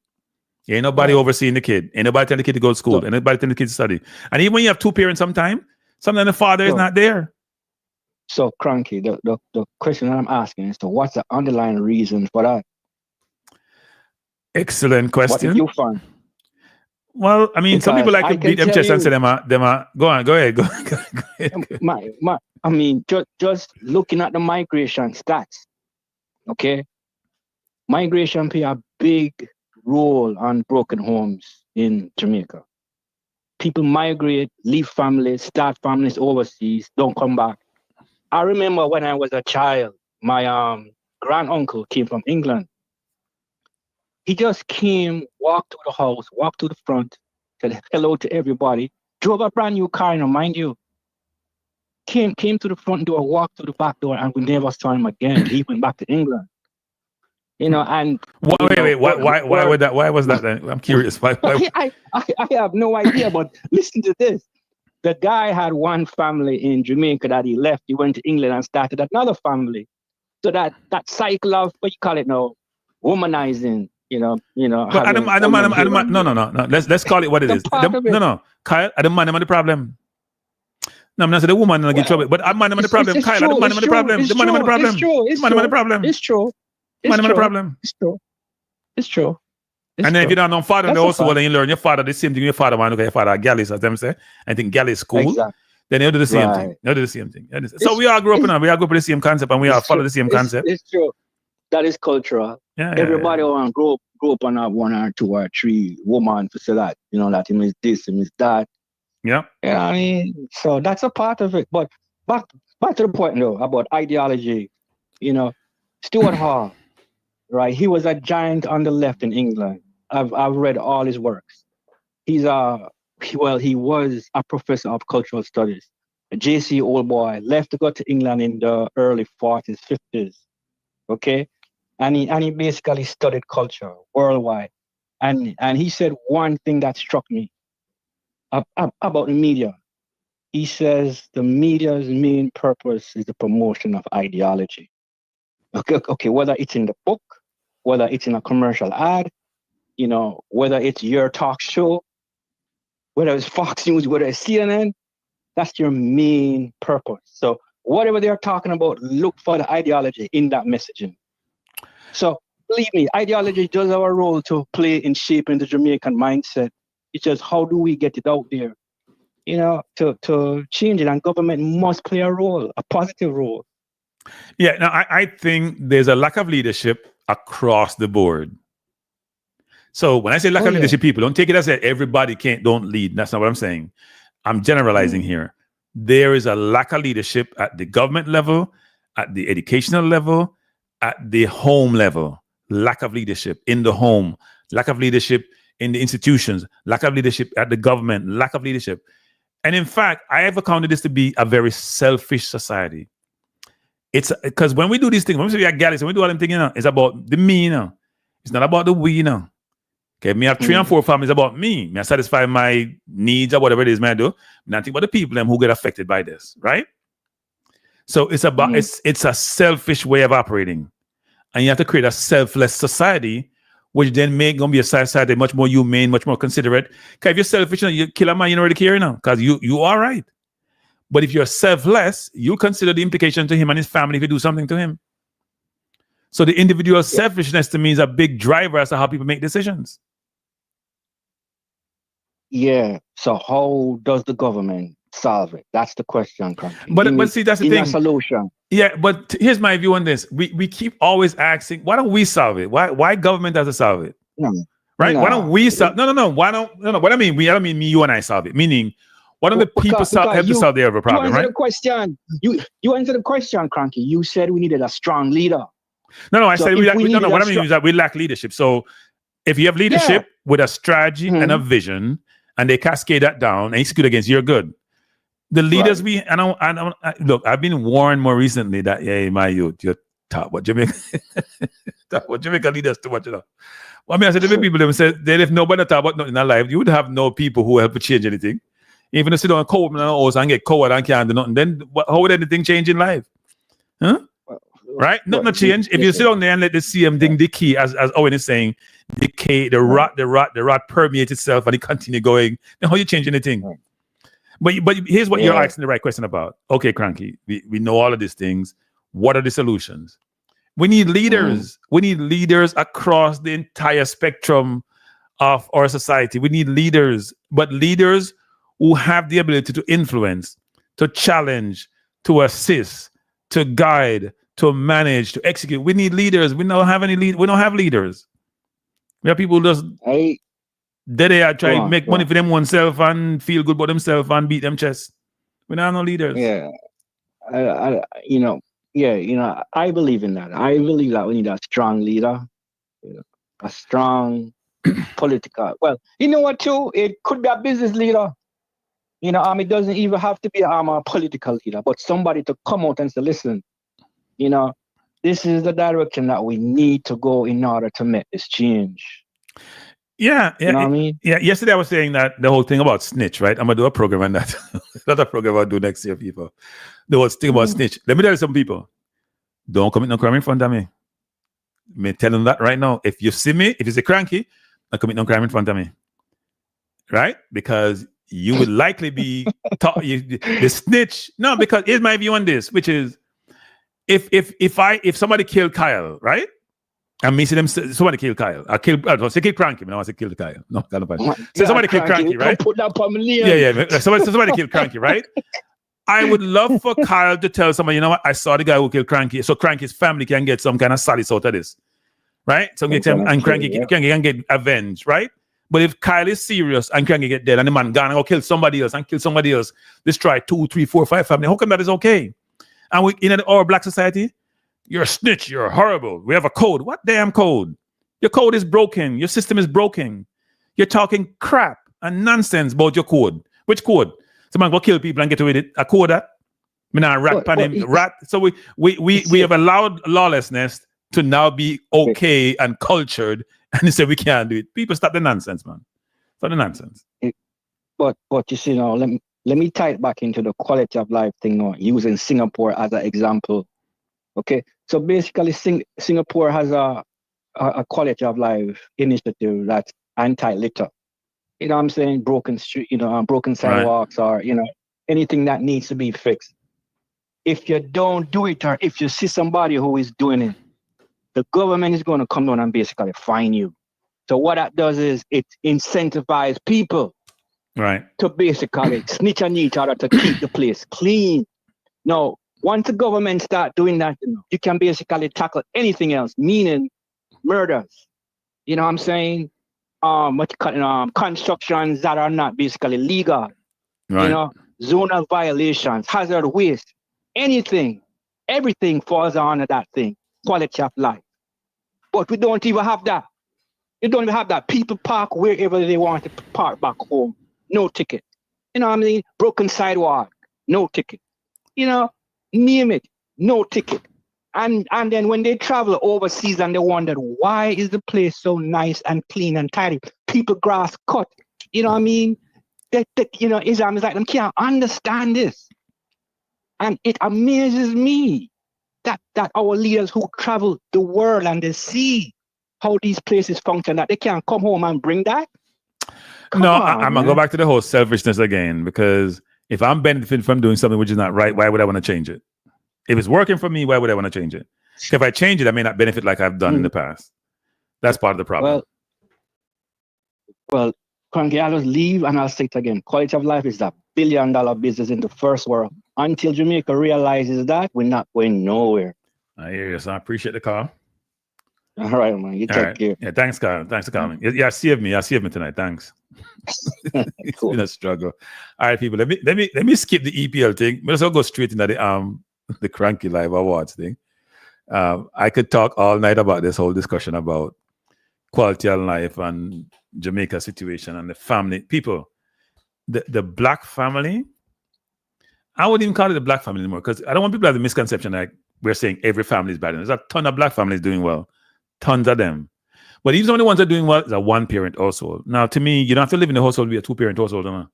Ain't nobody overseeing the kid. Ain't nobody telling the kid to go to school. Ain't nobody telling the kid to study. And even when you have two parents sometimes the father is not there. So, Kranky, the question that I'm asking is, what's the underlying reason for that? Excellent question. What did you find? Well, I mean, some people like to beat them chest and say them are go ahead. I mean, just looking at the migration stats, okay? Migration play a big role on broken homes in Jamaica. People migrate, leave families, start families overseas, don't come back. I remember when I was a child, my grand-uncle came from England. He just came, walked to the house, walked to the front, said hello to everybody, drove a brand new car, mind you. Came to the front door, walked to the back door, and we never saw him again. He went back to England. You know, and wait, why would that? Why was that then? I'm curious. Why? I have no idea, but listen to this. The guy had one family in Jamaica that he left. He went to England and started another family. So that cycle of what you call it now, womanizing, no. Let's call it what it is. No, Kyle, I don't mind him on the problem. No, I'm not saying the woman don't get trouble, but I'm mind him on the problem. Kyle, I don't mind him on the problem. The man him on the problem. It's true. It's true. And then if you don't know father, also well, then you learn your father the same thing. Your father man, okay, your father galleys, as them say. I think galleys is cool. Exactly. Then they'll do the same thing. They'll do the same thing. So we all grew up in we all grew up with the same concept, and we all follow the same concept. It's true. That is cultural. Yeah, everybody want to grow up on a 1 or 2 or 3 woman to say that, that him is this, him is that. Yeah. I mean, so that's a part of it. But back to the point though about ideology. Stuart Hall, right? He was a giant on the left in England. I've read all his works. He was a professor of cultural studies. A JC old boy, left to go to England in the early 40s, 50s. Okay? And he basically studied culture worldwide. And he said one thing that struck me about the media. He says the media's main purpose is the promotion of ideology. Okay, whether it's in the book, whether it's in a commercial ad, whether it's your talk show, whether it's Fox News, whether it's CNN, that's your main purpose. So whatever they're talking about, look for the ideology in that messaging. So believe me, ideology does have a role to play in shaping the Jamaican mindset. It's just how do we get it out there, to change it, and government must play a role, a positive role. Yeah, now I think there's a lack of leadership across the board. So when I say lack of leadership, people don't take it as that everybody don't lead. That's not what I'm saying. I'm generalizing here. There is a lack of leadership at the government level, at the educational level, at the home level. Lack of leadership in the home, lack of leadership in the institutions, lack of leadership at the government, lack of leadership. And in fact, I have accounted this to be a very selfish society. It's because when we do these things, when we galleys, when we do all them things, it's about the me, It's not about the we, Okay, me have 3 and 4 families about me. Me I satisfy my needs or whatever it is I do. Not think about the people who get affected by this, right? So it's about it's a selfish way of operating. And you have to create a selfless society, which then gonna be a society much more humane, much more considerate. Because if you're selfish, you kill a man, you don't really care because you are right. But if you're selfless, you consider the implication to him and his family if you do something to him. So the individual selfishness to me is a big driver as to how people make decisions. Yeah. So how does the government solve it? That's the question, Kranky. But see, that's the thing. A solution. Yeah, but here's my view on this. We keep always asking, why don't we solve it? Why government doesn't solve it? No. Right? Why don't we solve? No. Why don't? No. What I mean, I don't mean me, you, and I solve it. Meaning, why don't the people help to solve the other problem? You answer right? the question. You answered the question, Kranky. You said we needed a strong leader. No. I said what I mean is that we lack leadership. So if you have leadership with a strategy and a vision, and they cascade that down and execute against, you're good. The leaders look, I've been warned more recently that, my youth, you're top what Jamaica leaders too much, Well, I mean, I said, the people them said that if nobody talk about nothing in their life, you would have no people who help to change anything. Even if you sit on cold and get cold and can't do nothing, then how would anything change in life? Huh? Right? Nothing change. If you sit on there and let the CM thing decay, as Owen is saying, decay, the rot permeates itself and it continue going, then how you change anything? Right. But here's what you're asking the right question about. Okay, Kranky, we know all of these things. What are the solutions? We need leaders. We need leaders across the entire spectrum of our society. We need leaders, but leaders who have the ability to influence, to challenge, to assist, to guide, to manage, to execute. We need leaders. We don't have any we don't have leaders. We have people who just they are trying to make money for them oneself and feel good about themselves and beat them chest. We don't have no leaders. Yeah. I believe in that. I believe that we need a strong leader, a strong political. Well, you know what too? It could be a business leader. It doesn't even have to be a political leader, but somebody to come out and say, listen, this is the direction that we need to go in order to make this change. Yeah, You know what I mean? Yeah, yesterday I was saying that the whole thing about snitch, right? I'm gonna do a program on that. Another program I'll do next year, people. The whole thing about snitch. Let me tell you some people. Don't commit no crime in front of me. Me tell them that right now. If you see me, if you say Kranky, don't commit no crime in front of me. Right? Because you would likely be the snitch. No, because here's my view on this, which is if somebody killed Kyle, right? And me see them somebody killed Kyle. I kill Kranky. No, I say kill Kyle. No, kind of so somebody killed Kranky, right? Put that on me. Yeah. Somebody killed Kranky, right? I would love for Kyle to tell somebody, you know what? I saw the guy who killed Kranky, so Cranky's family can get some kind of solace out of this, right? So and Kranky can get avenged, right? But if Kyle is serious and Kranky get dead and the man gone and go kill somebody else, destroy 2, 3, 4, 5 family, how come that is okay? And we in our black society, you're a snitch, you're horrible. We have a code. What damn code? Your code is broken. Your system is broken. You're talking crap and nonsense about your code. Which code? Someone go kill people and get away with it. A code that? Rat. So we have allowed lawlessness to now be okay and cultured, and they say we can't do it. People stop the nonsense, man. Stop the nonsense. But you see now, let me tie it back into the quality of life thing now, using Singapore as an example. Okay, so basically Singapore has a quality of life initiative that's anti-litter. You know what I'm saying? Broken street, broken sidewalks, right. Or anything that needs to be fixed. If you don't do it, or if you see somebody who is doing it, the government is going to come down and basically fine you. So what that does is it incentivizes people, right, to basically snitch on each other to keep the place clean. Now, once the government start doing that, you can basically tackle anything else, meaning murders. You know what I'm saying? Constructions that are not basically legal. Right. Zonal violations, hazard waste, anything, everything falls under that thing, quality of life. But we don't even have that. You don't even have that. People park wherever they want to park back home, no ticket. You know what I mean? Broken sidewalk, no ticket. Name it, no ticket. And then when they travel overseas and they wonder, why is the place so nice and clean and tidy? People grass cut. You know what I mean? Islam is like, them can't understand this. And it amazes me that our leaders who travel the world and they see how these places function, that they can't come home and bring that. I'm going to go back to the whole selfishness again, because if I'm benefiting from doing something which is not right, why would I want to change it? If it's working for me, why would I want to change it? If I change it, I may not benefit like I've done in the past. That's part of the problem. Well, Kranky, I'll just leave and I'll say it again. Quality of life is a billion-dollar business in the first world. Until Jamaica realizes that, we're not going nowhere. I hear you, so I appreciate the call. All right, man. You take care. Yeah, thanks, Carl. Thanks for calling. Yeah, saved me tonight. Thanks. It's been a struggle. All right, people. Let me skip the EPL thing. Let's all go straight into the Kranky Live Awards thing. I could talk all night about this whole discussion about quality of life and Jamaica situation and the family. People, the black family, I wouldn't even call it the black family anymore, because I don't want people to have the misconception like we're saying every family is bad. There's a ton of black families doing well. Tons of them. But even some of the ones that are doing well is a one-parent household. Now, to me, you don't have to live in the household to be a two-parent household. No?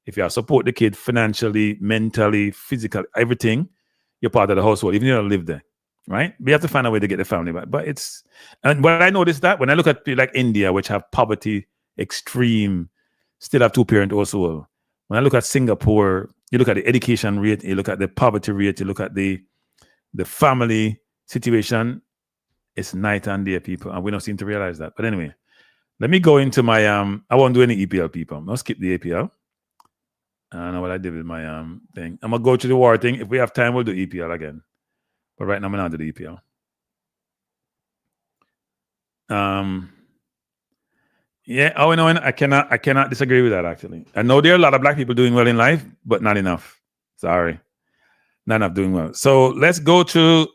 If you support the kid financially, mentally, physically, everything, you're part of the household, even if you don't live there, right? We have to find a way to get the family back. And when I noticed that, when I look at like India, which have poverty, extreme, still have two-parent household. When I look at Singapore, you look at the education rate, you look at the poverty rate, you look at the family situation, it's night and day, people, and we don't seem to realize that. But anyway, let me go into my I won't do any EPL, people. I'll skip the EPL. I don't know what I did with my thing. I'm gonna go to the war thing. If we have time, we'll do EPL again. But right now, I'm not do the EPL. Yeah, Owen, I cannot disagree with that, actually. I know there are a lot of black people doing well in life, but not enough. Sorry. Not enough doing well. So let's go to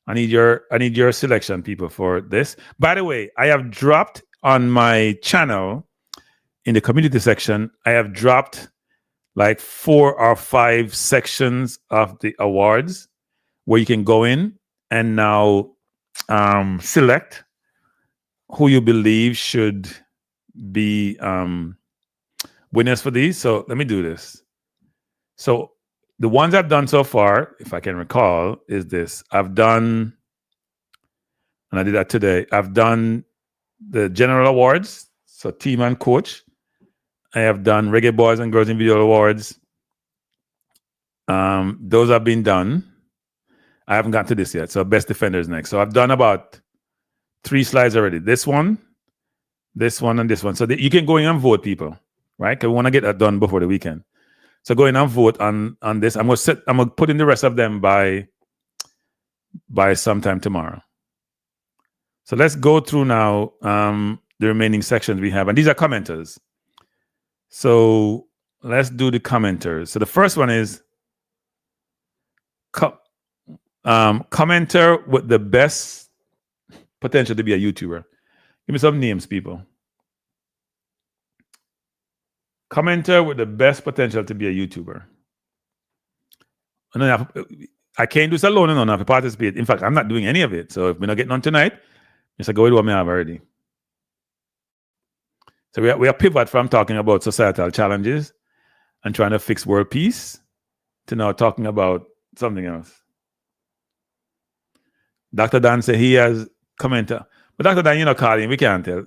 I need your selection, people, for this. By the way, I have dropped on my channel in the community section, I have dropped like 4 or 5 sections of the awards where you can go in and now select who you believe should be winners for these. So let me do this. So the ones I've done so far, if I can recall, is this. I've done, and I did that today, I've done the general awards, so team and coach. I have done Reggae Boys and Girls Individual Awards. Those have been done. I haven't got to this yet. So best defenders next. So I've done about 3 slides already. This one, and this one. So you can go in and vote, people, right? Because we want to get that done before the weekend. So go in and vote on this. I'm gonna put in the rest of them by sometime tomorrow. So let's go through now the remaining sections we have, and these are commenters. So let's do the commenters. So the first one is commenter with the best potential to be a YouTuber. Give me some names, people. Commenter with the best potential to be a YouTuber. And then I can't do this alone and I have to participate. In fact, I'm not doing any of it. So if we're not getting on tonight, just go with what I have already. So we are pivot from talking about societal challenges and trying to fix world peace to now talking about something else. Dr. Dan said he has commenter. But Dr. Dan, you're not calling. We can't tell.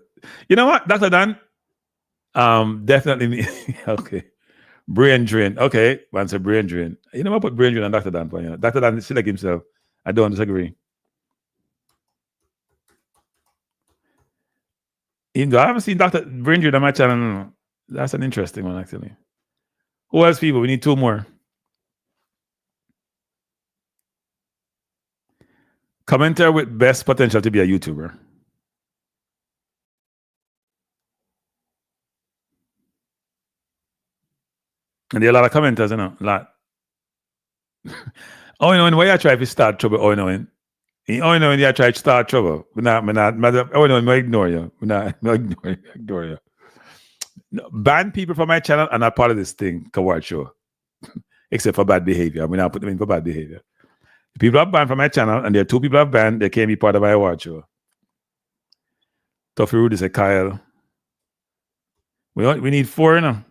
You know what, Dr. Dan? Definitely. Okay. Brain drain. Okay. Man said brain drain. You know what? Put brain drain on Dr. Dan for you. Dr. Dan select himself. I don't disagree. Even though I haven't seen Dr. Brain drain on my channel. No. That's an interesting one, actually. Who else, people? We need 2 more. Commenter with best potential to be a YouTuber. And there are a lot of commenters, you know, a lot. Oh, you know, why you try to start trouble? Oh, you know, you try to start trouble. Oh, no, I ignore you. I ignore you. No, ban people from my channel are not part of this thing, Awards Show. Except for bad behavior. I not put them in for bad behavior. The people have banned from my channel, and there are 2 people have banned, they can't be part of my award show. Toughy Rudy said, Kyle. We need 4, you know.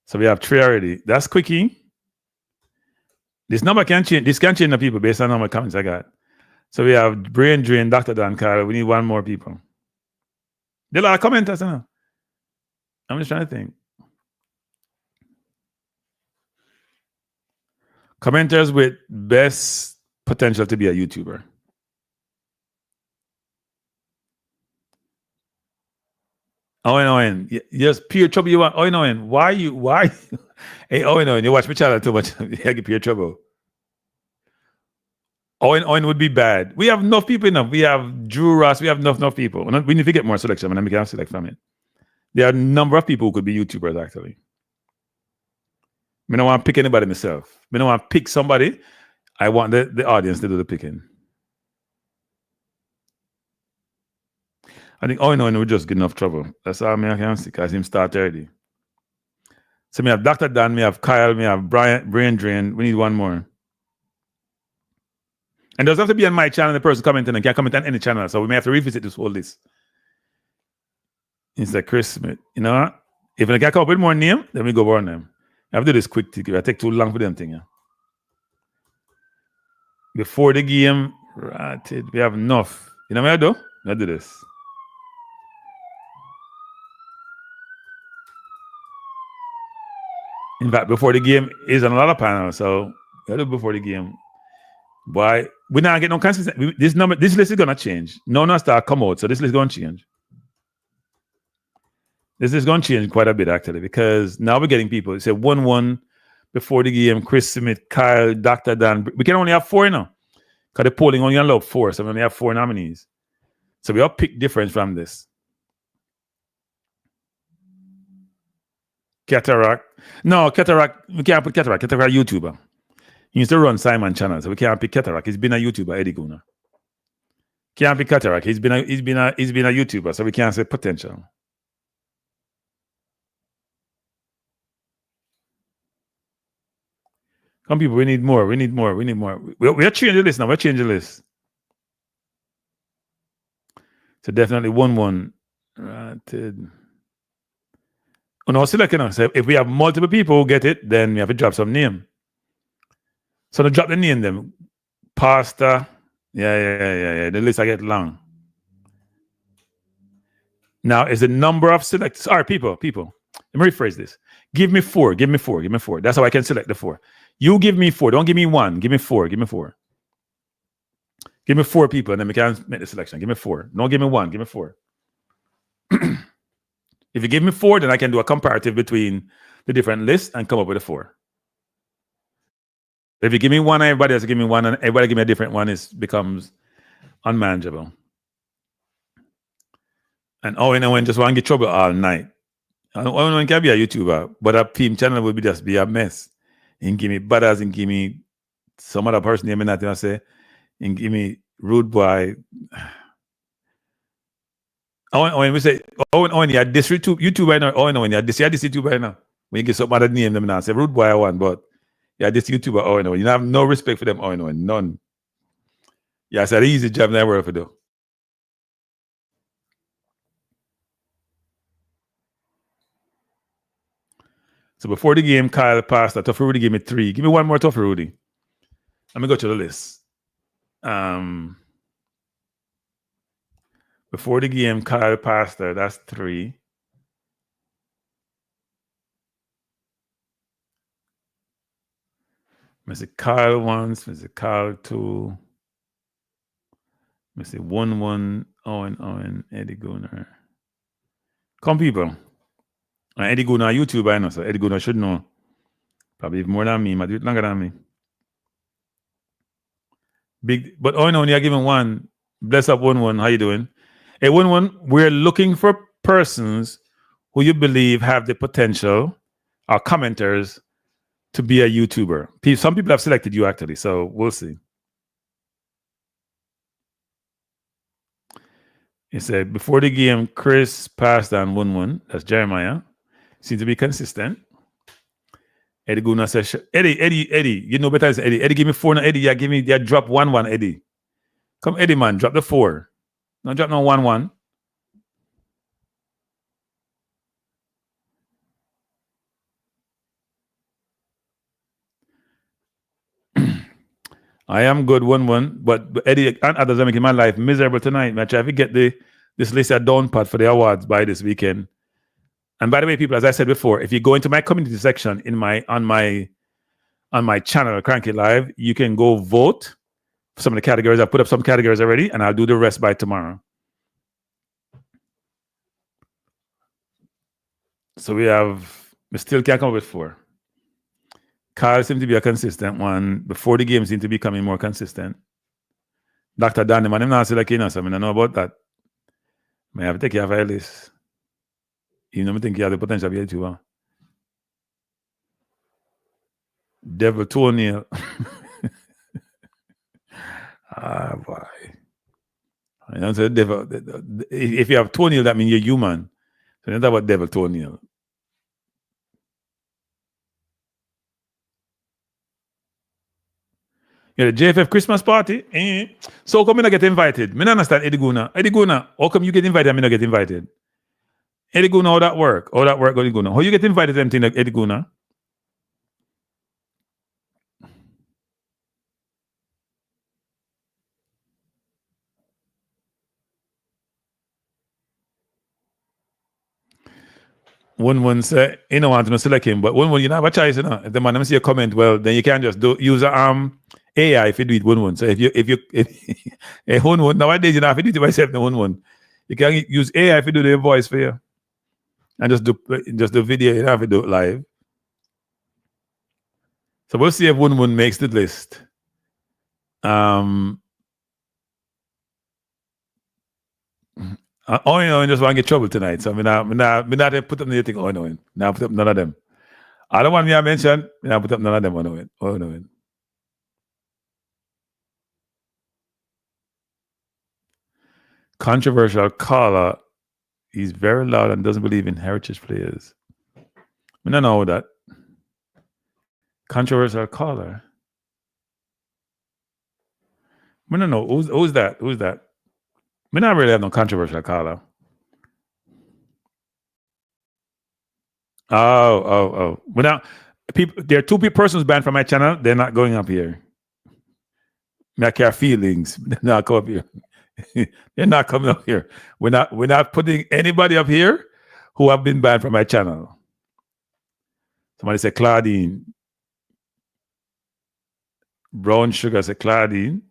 So we have 3 already. That's quickie. This number can change. This can change the people based on how many comments I got. So we have Brain Drain, Dr. Dan, Kyle. We need 1 more people. There are a lot of commenters, you know. I'm just trying to think. Commenters with best potential to be a YouTuber. Owen. Yes, pure trouble you want. Owen. Why? Hey, Owen, you watch my channel too much. You get pure trouble. Owen would be bad. We have enough people enough. We have Drew Ross. We have enough people. We need to get more selection, and then we can select from it. There are a number of people who could be YouTubers, actually. I don't want to pick anybody myself. I don't want to pick somebody. I want the audience to do the picking. I think Owen would just get enough trouble. That's all I can see, because him start early. So we have Dr. Dan, we have Kyle, we have Brain Drain. We need 1 more. And it doesn't have to be on my channel. The person commenting and can comment on any channel. So we may have to revisit this whole list. It's like Chris Smith. You know what? If I can come up with more name, then we go on them. I have to do this quick. I take too long for them thing. Yeah. Before the game, right, we have enough. You know what I do? I do this. In fact, before the game is on a lot of panels, so I do before the game. Why we not get no consistency? This list is gonna change. No start come out, so this list is gonna change. This is gonna change quite a bit actually, because now we're getting people. It's a 1-1 before the game. Chris Smith, Kyle, Dr. Dan. We can only have 4 now, because the polling only allowed 4, so we only have 4 nominees. So we all pick different from this. Cataract. No, Cataract. We can't put Cataract. Cataract YouTuber. He used to run Simon channel, so we can't pick Cataract. He's been a YouTuber, Eddie Guna. Can't pick Cataract. He's been a YouTuber, so we can't say potential. Come people, we need more. We are changing the list now. We're changing the list. So definitely 1-1. No, select, so if we have multiple people who get it, then we have to drop some name. So to drop the name them. Pasta. Yeah. The list I get long. Now is the number of selectors. All right, people. Let me rephrase this. Give me four. That's how I can select the 4. You give me 4. Don't give me 1. Give me 4. Give me 4 people, and then we can make the selection. Give me 4. Don't give me 1. Give me 4. If you give me 4, then I can do a comparative between the different lists and come up with a 4. If you give me 1, everybody else give me 1, and everybody give me a different one, it becomes unmanageable. And Owen just want to get trouble all night. Owen can be a YouTuber, but a team channel would just be a mess. And give me butters and give me some other person name and nothing I say, and give me rude boy. Owen, we say, Owen, yeah, this YouTube right now. Owen, yeah, this YouTube right now. When you get some other name them now, say rude boy I want, but yeah, this YouTuber, Owen, you have no respect for them, Owen, none. Yeah, it's an easy job in that world for do. So before the game, Kyle passed that. Tough Rudy gave me 3. Give me one more Tough Rudy. Let me go to the list. Before the game, Kyle passed that. That's 3. Mr. Kyle once, Mr. Kyle 2. Mr. 1-1, Owen, Eddie Gunnar. Come people. Eddie Gunnar YouTube, I know, so Eddie Gunnar should know. Probably more than me, might do it longer than me. Big, but Owen, you're giving 1. Bless up 1-1. How you doing? Hey, 1-1, we're looking for persons who you believe have the potential, or commenters, to be a YouTuber. Some people have selected you actually, so we'll see. He said, before the game, Chris passed on 1-1. That's Jeremiah. Seems to be consistent. Eddie Guna says, Eddie, you know better than Eddie. Eddie, give me 4 now. Eddie, drop 1-1, Eddie. Come, Eddie, man, drop the 4. Don't drop no 1-1. I am good 1-1, but Eddie and others are making my life miserable tonight. I try to get this list at down pat for the awards by this weekend. And by the way, people, as I said before, if you go into my community section on my channel, Kranky Live, you can go vote for some of the categories. I put up some categories already, and I'll do the rest by tomorrow. So we still can't come up with 4. Kyle seems to be a consistent one. Before the game seems to be becoming more consistent. Dr. Danny, man, I'm not like so I don't know about that. I have to take care of a list. You know, I think you have the potential to be a YouTuber. Devil Toenail. Boy. I don't say devil. If you have toenail, that means you're human. So don't talk about devil toenail. Yeah, the JFF Christmas party. So come I get invited? Me not understand Eddie Guna. Eddie Guna, how come you get invited and me not get invited? Eddie Guna, how that work? Eddie Guna? How you get invited to anything like Eddie Guna? One say, you don't want to select him, but one you don't have a choice, you know. If the man see a comment, well, then you can just use AI if you do it 1-1. So if 1-1 nowadays you don't have to do it myself the 1-1. You can use AI if you do the voice for you. And just do video, you don't have to do it live. So we'll see if 1-1 makes the list. I just want to get trouble tonight. So I'm not put up anything on. Now put up none of them. I don't want me to mention. Now put up none of them on. Controversial caller. He's very loud and doesn't believe in heritage players. I don't know that. Controversial caller. I don't know. Who's that? Who's that? We not really have no controversial caller. Oh. Without people, there are two persons banned from my channel. They're not going up here. I care feelings. They're not come up here. They're not coming up here. We're not putting anybody up here who have been banned from my channel. Somebody said Claudine. Brown Sugar said Claudine.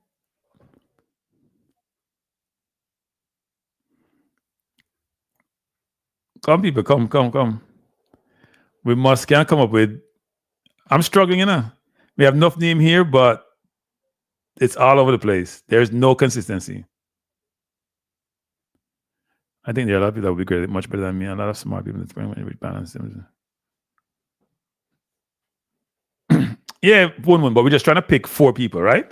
Come, people, come. We can't come up with. I'm struggling, We have enough name here, but it's all over the place. There's no consistency. I think there are a lot of people that would be great, much better than me. A lot of smart people in the spring when you balance them. Yeah, one, but we're just trying to pick 4 people, right?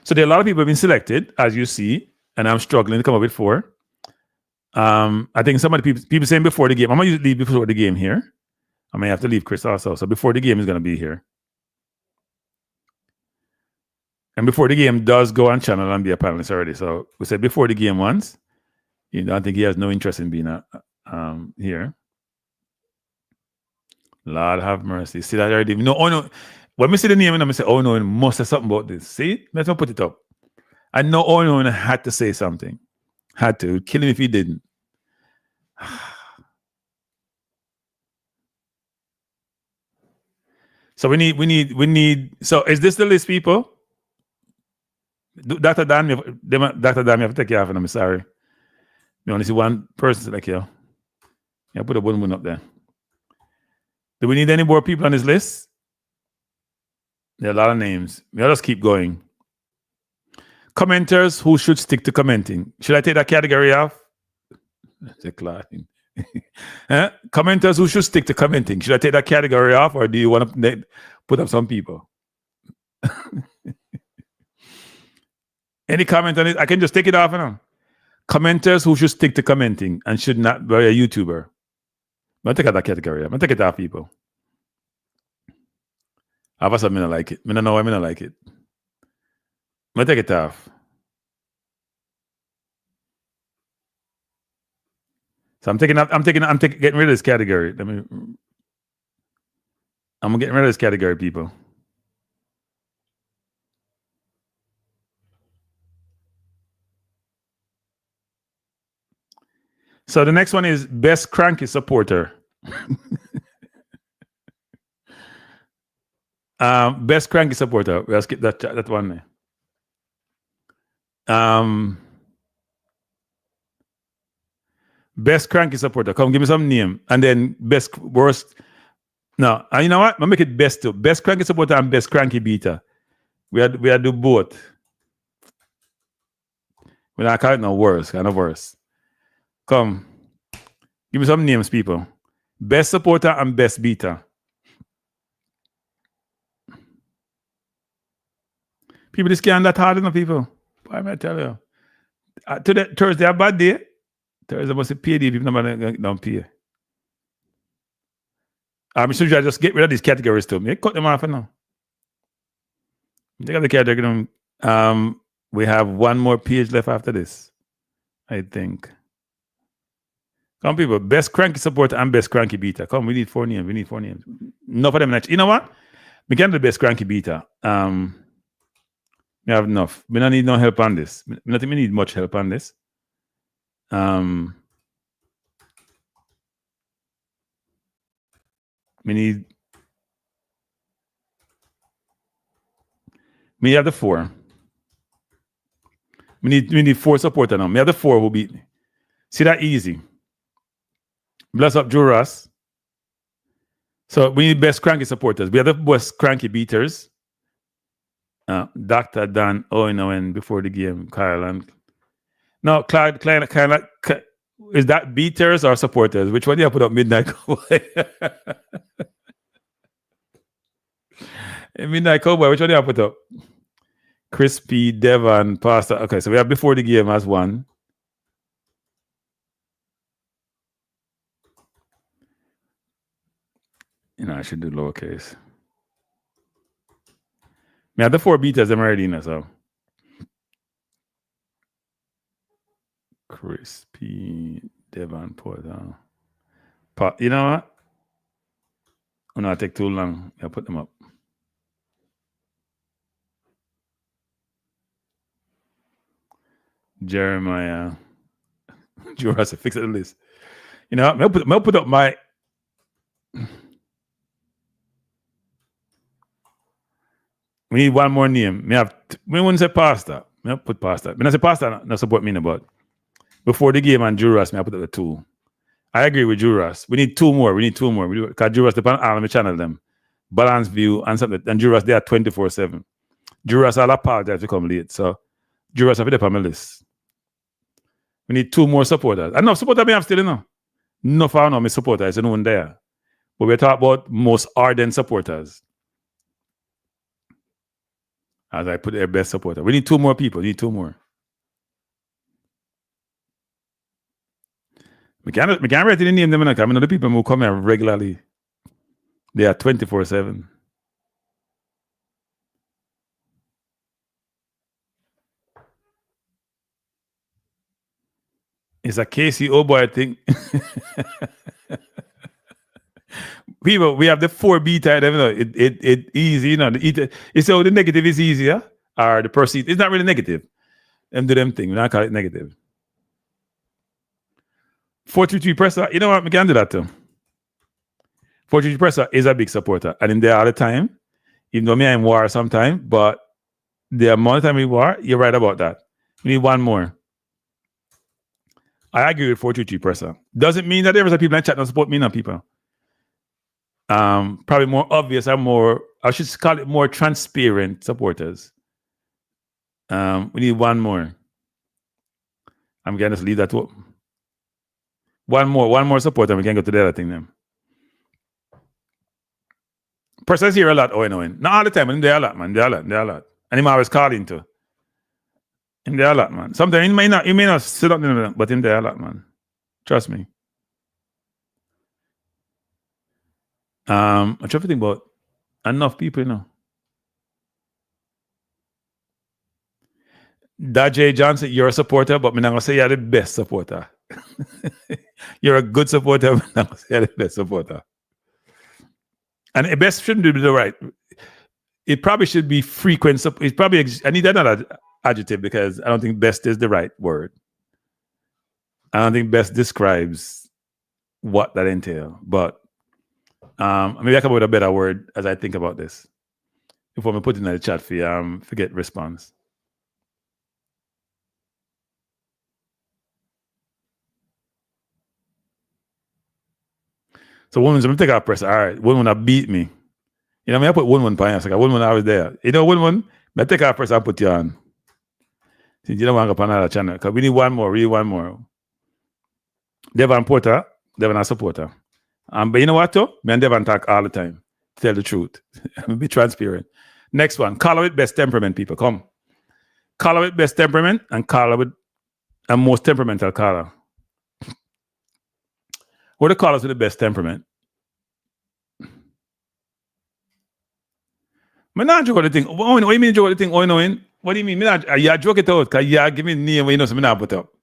So there are a lot of people have been selected, as you see, and I'm struggling to come up with 4. I think some of the people saying before the game. I'm gonna leave before the game here. I may have to leave Chris also. So before the game is gonna be here. And before the game does go on channel and be a panelist already. So we said before the game once. I think he has no interest in being here. Lord have mercy. See that already? No. When we see the name, I'm say, oh no, it must have something about this. See? Let's not put it up. I know oh no, and I had to say something. Had to. Kill him if he didn't. So we need. So is this the list, people? Dr. Dan, you have to take care of it. I'm sorry. You only see one person like you. Yeah, put a one up there. Do we need any more people on this list? There are a lot of names. We'll just keep going. Commenters who should stick to commenting. Should I take that category off? Commenters who should stick to commenting. Should I take that category off, or do you want to put up some people? Any comment on it? I can just take it off now. Commenters who should stick to commenting and should not be a YouTuber. I'm take out that category. I'm gonna take it off, people. I was not like it. I don't know why I don't like it. I'm gonna take it off. So I'm getting rid of this category. I'm getting rid of this category, people. So the next one is best Kranky supporter. Best Kranky supporter. We'll skip that one there. Best Kranky supporter. Come, give me some name. And then best, worst. No, and you know what? I'll make it best too. Best Kranky supporter and best Kranky beater. We had do both. We're not calling no worse, kind of worse. Come, give me some names, people. Best supporter and best beater. People, this can't that hard enough, people. Why am I tell you? Today, Thursday, a bad day. Thursday must be payday. People don't pay. I'm sure I just get rid of these categories too. Me cut them off now. Take out the category. We have one more page left after this, I think. Come, people. Best Kranky supporter and best Kranky beater. Come, we need 4 names. We need 4 names. Enough of them. You know what? We can do the best Kranky beater. We have enough. We don't need no help on this. We don't need much help on this. We have the 4. We need 4 supporters now. We have the 4 who beat me. See that easy. Bless up Juras. So we need best Kranky supporters. We have the best Kranky beaters. Dr. Dan Owen before the game, Kyle and no, Clyde is that beaters or supporters? Which one do you put up? Midnight Cowboy. Midnight Cowboy, which one do you put up? Crispy, Devon, Pastor. Okay, so we have before the game as 1. I should do lowercase. Me have the 4 beaters them already now, so. Crispy Devon Porter. You know what? Will not take too long. I'll put them up. Jeremiah. Juras, fix it the list. You know, I'll put up my. We need one more name. We wouldn't say pasta. I'll put pasta. When I say pasta, not support me, but before the game and Juras, I'll put up the 2. I agree with Juras. We need 2 more. Because Juras depend on the channel them. Balance View and something. And Juras, they are 24/7. Juras, I'll apologize to come late. So Juras have it up on my list. We need 2 more supporters. Enough supporters I have still, you know. No far now, my supporters, no one there. But we're talking about most ardent supporters. As I put their best supporter. We need 2 more people. We need 2 more. We can't write the name them in. I mean, the people who come here regularly. They are 24/7. It's a KCO boy thing. People, we have the 4 beta. You know, it easy. You know, it's so the negative is easier, or the perceived. It's not really negative. Them do them thing. We don't call it negative. 433 presser. You know what? We can do that too. 433 presser is a big supporter, and in there all the time. Even though me I'm war sometimes, but the amount of time we war, you're right about that. We need 1 more. I agree with 433 presser. Doesn't mean that there is a people in chat don't support me, no people. Probably more obvious and more, I should call it more transparent supporters. We need 1 more. I'm gonna just leave that to 1 more supporter, and we can go to the other thing then. Persons here a lot, not all the time, but they're a lot, man. They're a lot. And him always calling too. And they're a lot, man. Sometimes he may not sit up in them, but him they're a lot, man. Trust me. I'm trying to think about enough people, you know. Dajay Johnson, you're a supporter, but I'm not gonna say you're the best supporter. You're a good supporter, but I'm not gonna say you're the best supporter. And the best shouldn't be the right. It probably should be frequent. It's probably, I need another adjective because I don't think best is the right word. I don't think best describes what that entails. But maybe I come up with a better word as I think about this. Before I put it in the chat for you, forget response. So women's I'm gonna take our press. All right, women beat me. You know, I put 1-1 points. Like 1-1, I was there. You know, 1-1, I take our press and put you on. Since you don't want to go on another channel, because we need 1 more, really 1 more. Devon Porter, Devon a supporter. But you know what, though? Me and Devon talk all the time. To tell the truth. Be transparent. Next one, caller with best temperament, people. Come. Caller with best temperament and caller with a most temperamental caller. What are the callers with the best temperament? I'm not joking the thing. What do you mean joke the thing? What do you mean? You joke it out because you give me the name when you know something I put up.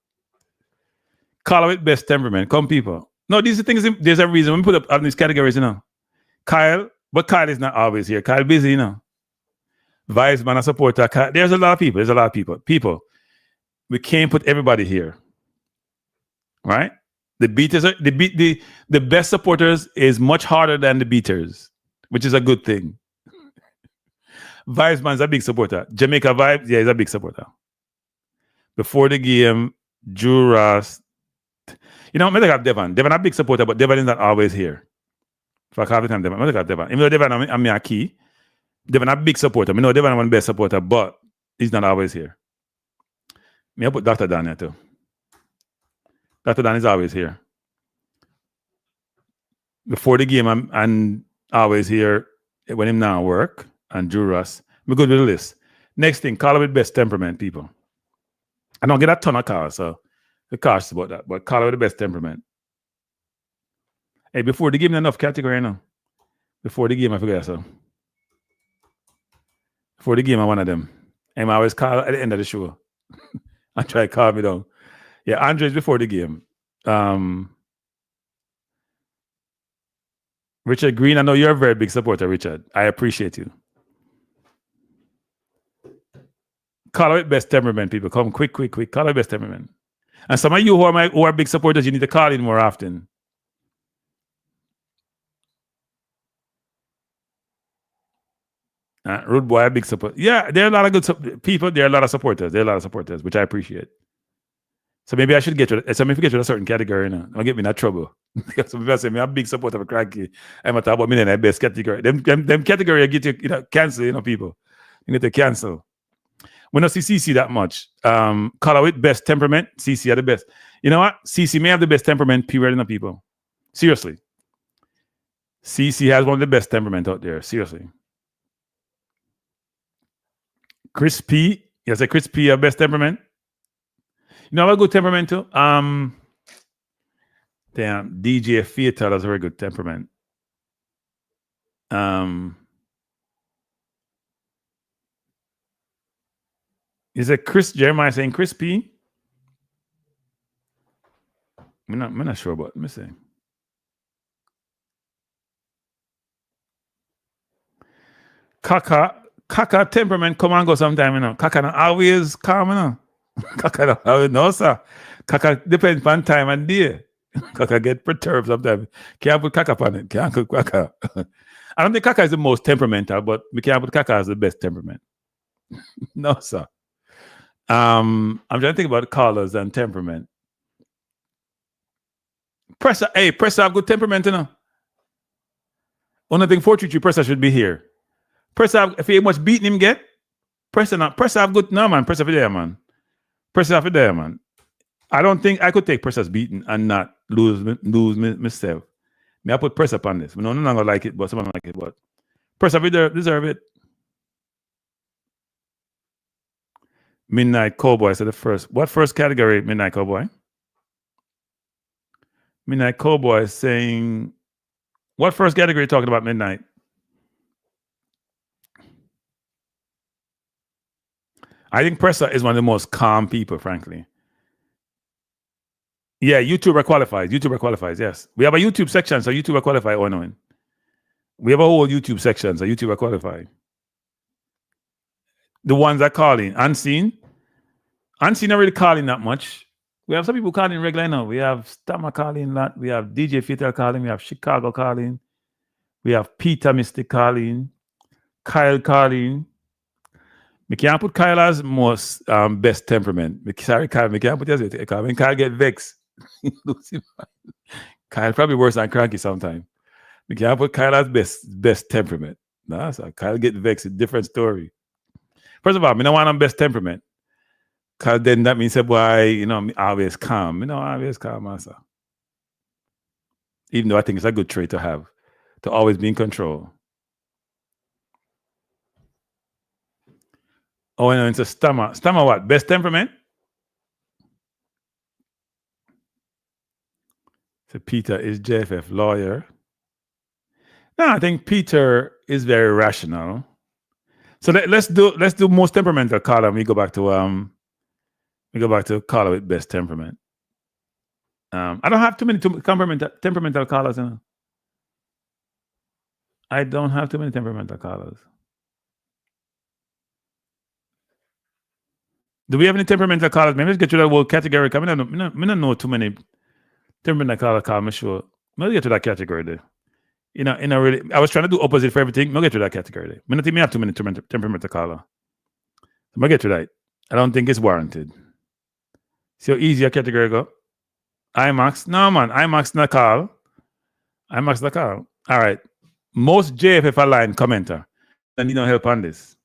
Caller with best temperament. Come, people. No, these are things, there's a reason. When we put up these categories, you know. Kyle, but Kyle is not always here. Kyle busy, you know. Vice man, a supporter. Kyle, there's a lot of people. People, we can't put everybody here. Right? The beaters are the best supporters is much harder than the beaters, which is a good thing. Vibes man's a big supporter. Jamaica Vibes, yeah, he's a big supporter. Before the game, Juras. You know, I'm gonna have Devon. Devon a big supporter, but Devon is not always here. If I call the time Devon, I'm gonna have Devon. Even though Devon I'm a key, Devon a big supporter. I know Devon one best supporter, but he's not always here. Me I put Dr. Dan here too. Dr. Dan is always here. Before the game, I'm always here when him now work. And Juras. We're good with the list. Next thing, caller with best temperament, people. I don't get a ton of calls, so the cautious about that. But caller with the best temperament. Hey, before the game, enough category now. Before the game, I forget so. Before the game, I one of them. And I always call at the end of the show. I try to calm me down. Yeah, Andre's before the game. Richard Green, I know you're a very big supporter, Richard. I appreciate you. Call out best temperament, people. Come quick. Call out best temperament. And some of you who are big supporters, you need to call in more often. Rude boy, a big support. Yeah, there are a lot of good people. There are a lot of supporters. Which I appreciate. So maybe I should get to. So maybe get to a certain category, you know, I'll get me in that trouble. So if I say I'm a big supporter of Kranky, I'm talk about me in that best category. Them category I get you, cancel, people. You need to cancel. We don't see CC that much. Call out best temperament. CC are the best. You know what? CC may have the best temperament, period, in people. Seriously. CC has one of the best temperament out there. Seriously. Chris P. You say Chris P. Have best temperament? You know what good temperament too? Damn, DJ Fatal has a very good temperament. Is it Chris Jeremiah saying Chris P? I'm not sure about. Let me see. Kaka temperament come and go sometime, Kaka not always calm, Kaka don't always know, sir. Kaka depends on time and day. Kaka get perturbed sometimes. Can't put Kaka on it. Can't put Kaka. I don't think Kaka is the most temperamental, but we can't put Kaka as the best temperament. No, sir. I'm trying to think about callers and temperament. Presser have good temperament, One thing 433 Presser should be here. Presser, if he much beating him get, Presser have good. No, man. Presser for there, man. Presser for there, man. I don't think I could take Presser's beating and not lose myself. I put Presser upon this. No, I'm not gonna like it, but someone like it. But Presser deserve it. Midnight Cowboy said the first. What first category? Midnight Cowboy. Midnight Cowboy saying, what first category talking about Midnight? I think Presser is one of the most calm people, frankly. Yeah, YouTuber qualifies. Yes, we have a YouTube section, so YouTuber qualify. Oh no, we have a whole YouTube section, so YouTuber qualify. The ones that call in unseen not really calling that much. We have some people calling regular now. We have Stammer calling that. We have DJ Fatal calling. We have Chicago calling. We have Peter Mystic calling. Kyle calling. We can't put Kyle as most best temperament. Sorry, Kyle. We can't put as Kyle. When Kyle get vexed, Kyle probably worse than Kranky sometimes. We can't put Kyle as best temperament. No, so Kyle get vexed. It's a different story. First of all, I don't want him best temperament. Because then that means that boy, I'm always calm. Always calm myself. Even though I think it's a good trait to have, to always be in control. Oh, and it's a Stammer. Stammer what? Best temperament? So Peter is JFF lawyer. No, I think Peter is very rational. So let's do most temperamental caller. We go back to caller with best temperament. I don't have too many temperamental callers. I don't have too many temperamental callers. Do we have any temperamental callers? Maybe let's get to that whole category. I don't know too many temperamental callers. I'm sure. Maybe get to that category there. Really, I was trying to do opposite for everything. Maybe get to that category there. I don't think we have too many temperamental callers. Maybe get to that. I don't think it's warranted. See how easy a category go? IMAX? No, man. IMAX not call. All right. Most JFF aligned commenter. I need no help on this.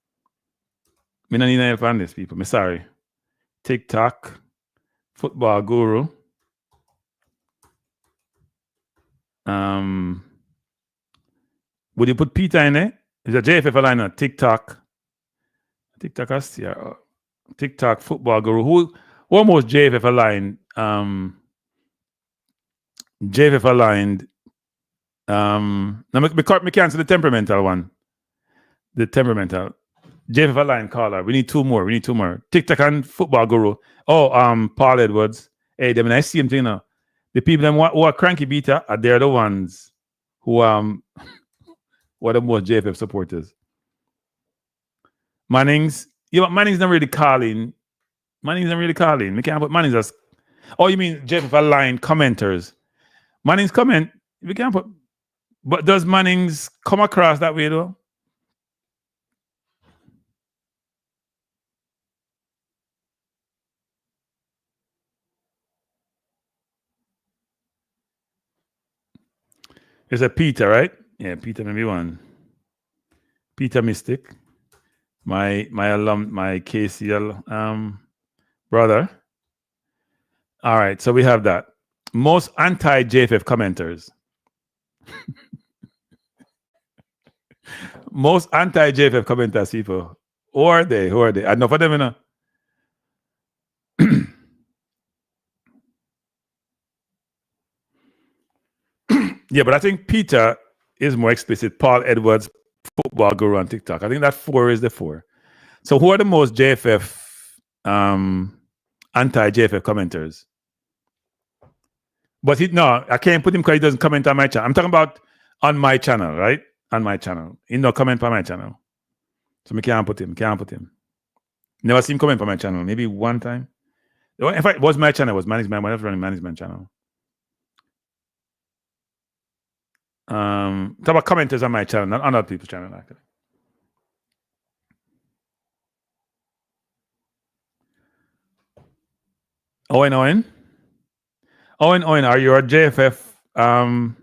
I don't need no help on this, people. I'm sorry. TikTok. Football guru. Would you put Peter in there? Is a JFF aligned on TikTok? TikTok, I see. TikTok football guru. Who almost JFF aligned? JFF aligned. Now, me cancel the temperamental one. The temperamental. JFF line caller. We need two more. TikTok and football guru. Oh, Paul Edwards. Hey, them I see him thing now. The people who are cranky beta are they're the ones who were the most JFF supporters. Manning's not really calling. We can't put Manning's as. Oh, you mean JFF line commenters? Manning's comment. We can't put. But does Manning's come across that way though? There's a Peter, right? Yeah, Peter maybe one. Peter Mystic, my KCL brother. All right, so we have that. Most anti-JFF commenters. Most anti-JFF commenters, people. Who are they? Enough of them, you know. Yeah, but I think Peter is more explicit. Paul Edwards, football guru on TikTok. I think that 4 is the 4. So who are the most JFF anti-JFF commenters? But I can't put him because he doesn't comment on my channel. I'm talking about on my channel, right? On my channel. He no comment on my channel. So I can't put him. Never seen him comment on my channel. Maybe one time. In fact, it was my channel. It was management. I was running management channel. Talk about commenters on my channel, not on other people's channel, actually. Owen, are you a JFF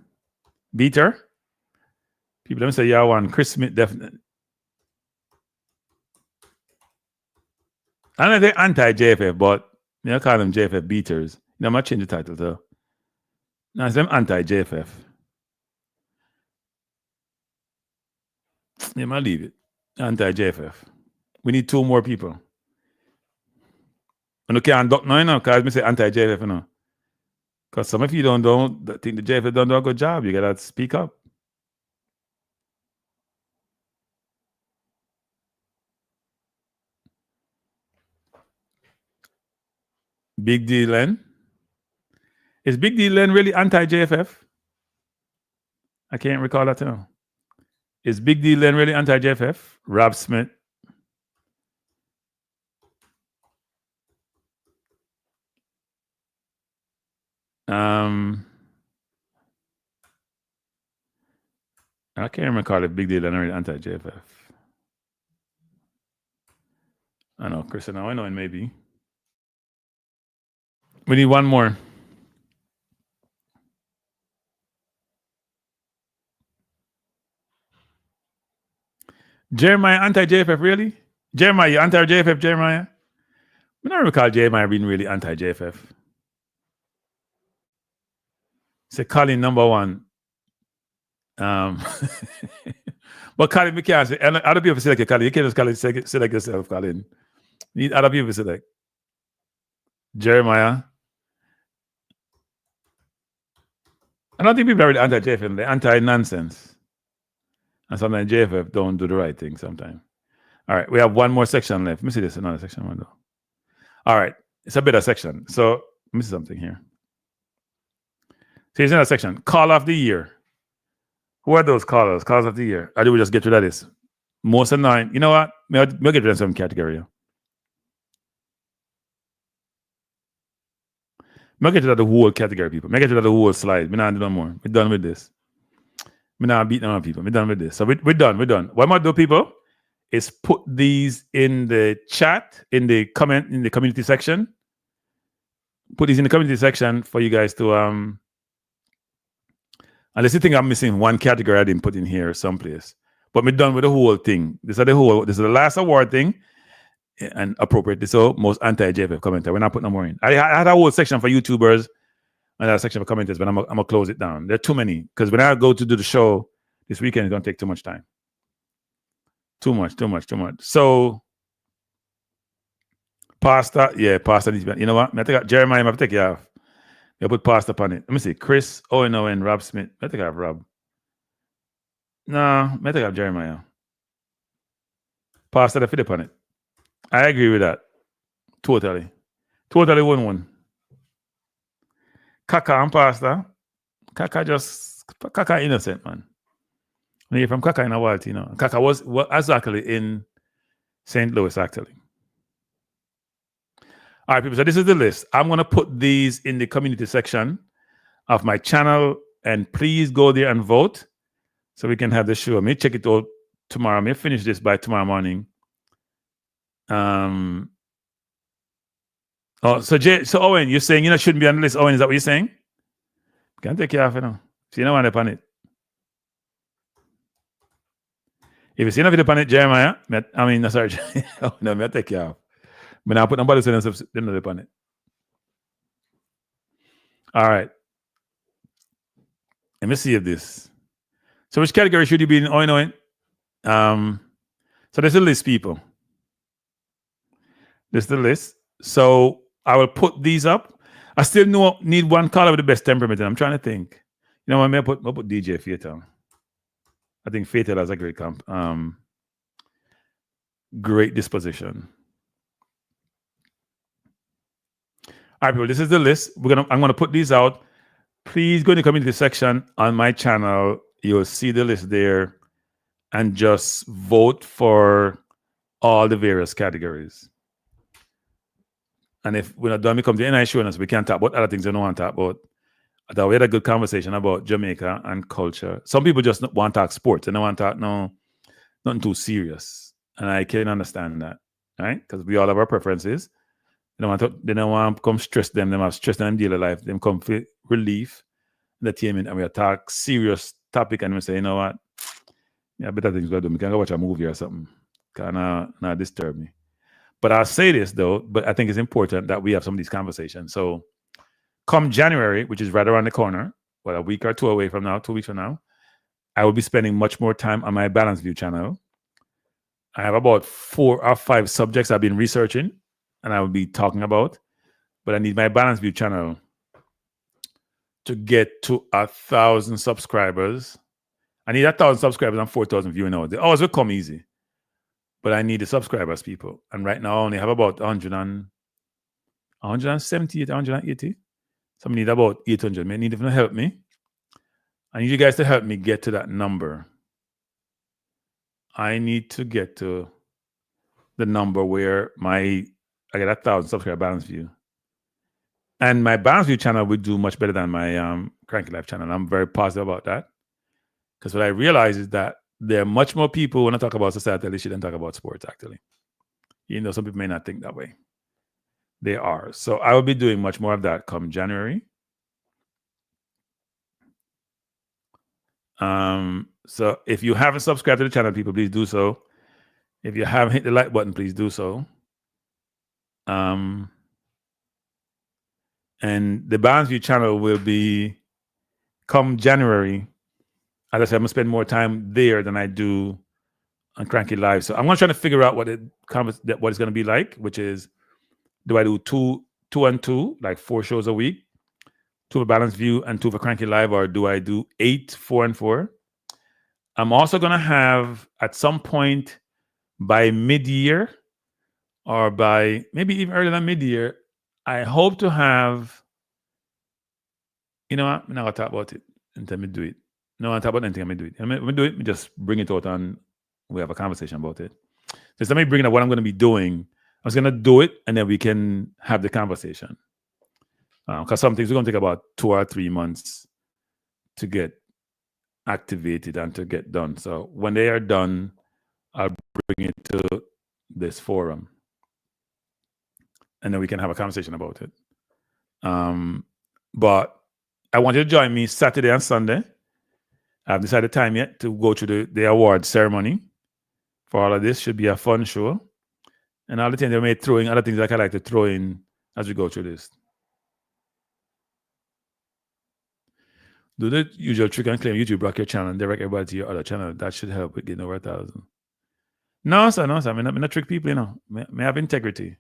beater? People let me say, yeah, one. Chris Smith, definitely. I know they're anti-JFF, but I call them JFF beaters. I'm not change the title, though. No, it's them anti-JFF. Yeah, I'll leave it. Anti-JFF. We need 2 more people. And okay, and no, because I say anti-JFF, you know. Because some of you don't think the JFF don't do a good job. You gotta speak up. Big D Len. Is Big D Len really anti-JFF? I can't recall that now. Is Big D Len really anti-JFF? Rob Smith. I can't recall if Big D Len really anti-JFF. I know, Chris, I know, and maybe. We need one more. Jeremiah anti-JFF, really? Jeremiah, you anti-JFF, Jeremiah? I don't recall Jeremiah being really anti-JFF. Say Colin number 1. But Colin, we can't say, and other people select Colin. You can't just select yourself, Colin. You need other people select. Jeremiah. I don't think people are really anti-JFF. They're anti-nonsense. And sometimes JFF don't do the right thing sometimes. All right, we have one more section left. Let me see this, another section window. All right, it's a better section. So let me see something here. So here's another section. Call of the year. Who are those callers? Callers of the year. Or do we just get rid of this? Most annoying. You know what? We'll get rid of some category. We'll get rid of the whole category, people. We'll get rid of the whole slide. We're not doing no more. We're done with this. We're not beating on people. We're done with this. So we're done. What I'm going to do, people, is put these in the chat, in the community section. Put these in the community section for you guys to unless you think I'm missing one category I didn't put in here someplace. But we're done with the whole thing. This is the last award thing. And appropriately so, most anti-JFF commenter. We're not putting no more in. I had a whole section for YouTubers and a section for commenters, but I'm gonna close it down. There are too many. Because when I go to do the show this weekend, it's gonna take too much time. Too much. So pasta, yeah, pasta needs to be, you know what? I take Jeremiah, I'm gonna take you off. You put pasta upon it. Let me see. Chris, Owen, Rob Smith. I think I have Rob. No, I think I have Jeremiah. Pastor the fit on it. I agree with that. Totally 1-1. Kaka and Pastor. Kaka innocent, man. When you're from Kaka in a while, you know. Kaka was actually in St. Louis, actually. All right, people. So this is the list. I'm going to put these in the community section of my channel, and please go there and vote so we can have the show. May check it out tomorrow. May finish this by tomorrow morning. So Owen, you're saying shouldn't be on the list. Owen, is that what you're saying? Can't take you off, So you don't want to pan it. If you see enough upon it, Jeremiah, sorry, oh, no, I'll take you off. But I'll put nobody saying them upon it. All right. Let me see if this. So which category should you be in? Owen? So there's a list, people. This is the list. So I will put these up. I still need one caller with the best temperament. And I'm trying to think. You know what? I'll put DJ Fatal. I think Fatal has a great great disposition. All right, people. This is the list. I'm gonna put these out. Please go in the community section on my channel. You'll see the list there, and just vote for all the various categories. And if we're not done, we come to NI show us, we can't talk about other things we don't want to talk about. I thought we had a good conversation about Jamaica and culture. Some people just want to talk sports. They don't want to talk nothing too serious. And I can understand that, right? Because we all have our preferences. They don't want to come stress them. They have stress in their daily life. They come for relief, entertainment, and we talk serious topic, and we say, you know what? Yeah, better things we do. We can go watch a movie or something. Not disturb me. But I'll say this though, but I think it's important that we have some of these conversations. So come January, which is right around the corner, a week or 2 away from now, 2 weeks from now, I will be spending much more time on my Balance View channel. I have about 4 or 5 subjects I've been researching and I will be talking about, but I need my Balance View channel to get to 1,000 subscribers. I need 1,000 subscribers and 4,000 viewing hours. It always will come easy, but I need the subscribers, people. And right now I only have about 178, 180. So I need about 800. I need you to help me. I need you guys to help me get to that number. I need to get to the number where I get 1,000 subscriber Balance View. And my Balance View channel would do much better than my Kranky Life channel. I'm very positive about that. Because what I realize is that there are much more people when I talk about societal issues than talk about sports, actually. Even though some people may not think that way. They are. So I will be doing much more of that come January. So if you haven't subscribed to the channel, people, please do so. If you haven't hit the like button, please do so. And the Balance View channel will be come January. As I said, I'm gonna spend more time there than I do on Kranky Live. So I'm gonna try to figure out what it's gonna be like, which is, do I do two and two, like 4 shows a week, 2 for Balance View and 2 for Kranky Live, or do I do 8, 4 and 4? I'm also gonna have at some point by mid-year, or by maybe even earlier than mid-year, I hope to have, you know what, I'm not gonna talk about it until I do it. No, I'm talk about anything, I'm gonna do it. I'm gonna do it, just bring it out and we have a conversation about it. Just let me bring up what I'm gonna be doing. I was gonna do it and then we can have the conversation. Because some things are gonna take about 2 or 3 months to get activated and to get done. So when they are done, I'll bring it to this forum. And then we can have a conversation about it. But I want you to join me Saturday and Sunday. I haven't decided time yet to go to the award ceremony for all of this. Should be a fun show. And all the things I may throw in, other things like I like to throw in as we go through this. Do the usual trick and claim YouTube block your channel and direct everybody to your other channel. That should help with getting over 1,000. No, sir. I'm not trick people, you know. I have integrity.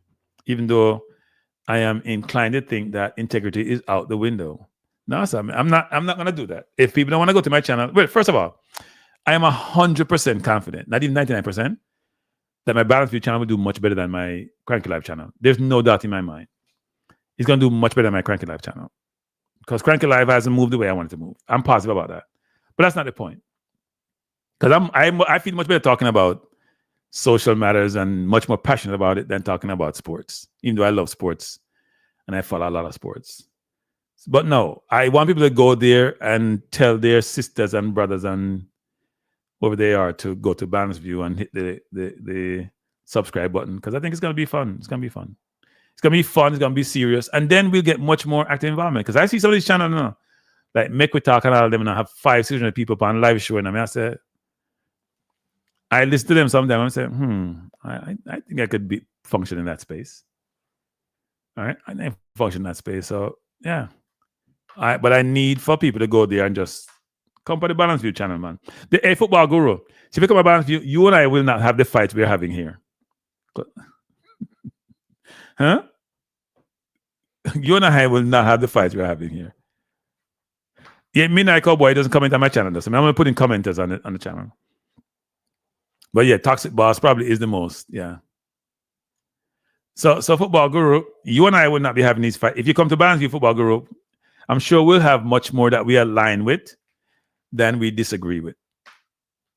Even though I am inclined to think that integrity is out the window. No, sir. I'm not gonna do that. If people don't want to go to my channel, well, first of all, I am 100% confident, not even 99%, that my Balance View channel will do much better than my Kranky Live channel. There's no doubt in my mind. It's going to do much better than my Kranky Live channel. Because Kranky Live hasn't moved the way I want it to move. I'm positive about that. But that's not the point. Because I feel much better talking about social matters and much more passionate about it than talking about sports, even though I love sports and I follow a lot of sports. But no, I want people to go there and tell their sisters and brothers and whoever they are to go to Balance View and hit the subscribe button, because I think it's going to be fun. It's going to be fun. It's going to be fun. It's going to be serious. And then we'll get much more active involvement. Because I see some of these channels now, like Make We Talk and all of them, and I have 500-600 people on live show. And I say, I listen to them sometimes. I'm saying, I think I could function in that space. All right. I think I function in that space. So, yeah. But I need for people to go there and just come for the Balance View channel, man. The football guru. So if you come to Balance View, you and I will not have the fight we're having here. Huh? You and I will not have the fight we're having here. Yeah, Midnight Cowboy doesn't comment on my channel. I'm going to put in commenters on the channel. But yeah, Toxic Boss probably is the most. Yeah. So Football Guru, you and I will not be having these fights. If you come to Balance View Football Guru, I'm sure we'll have much more that we align with than we disagree with.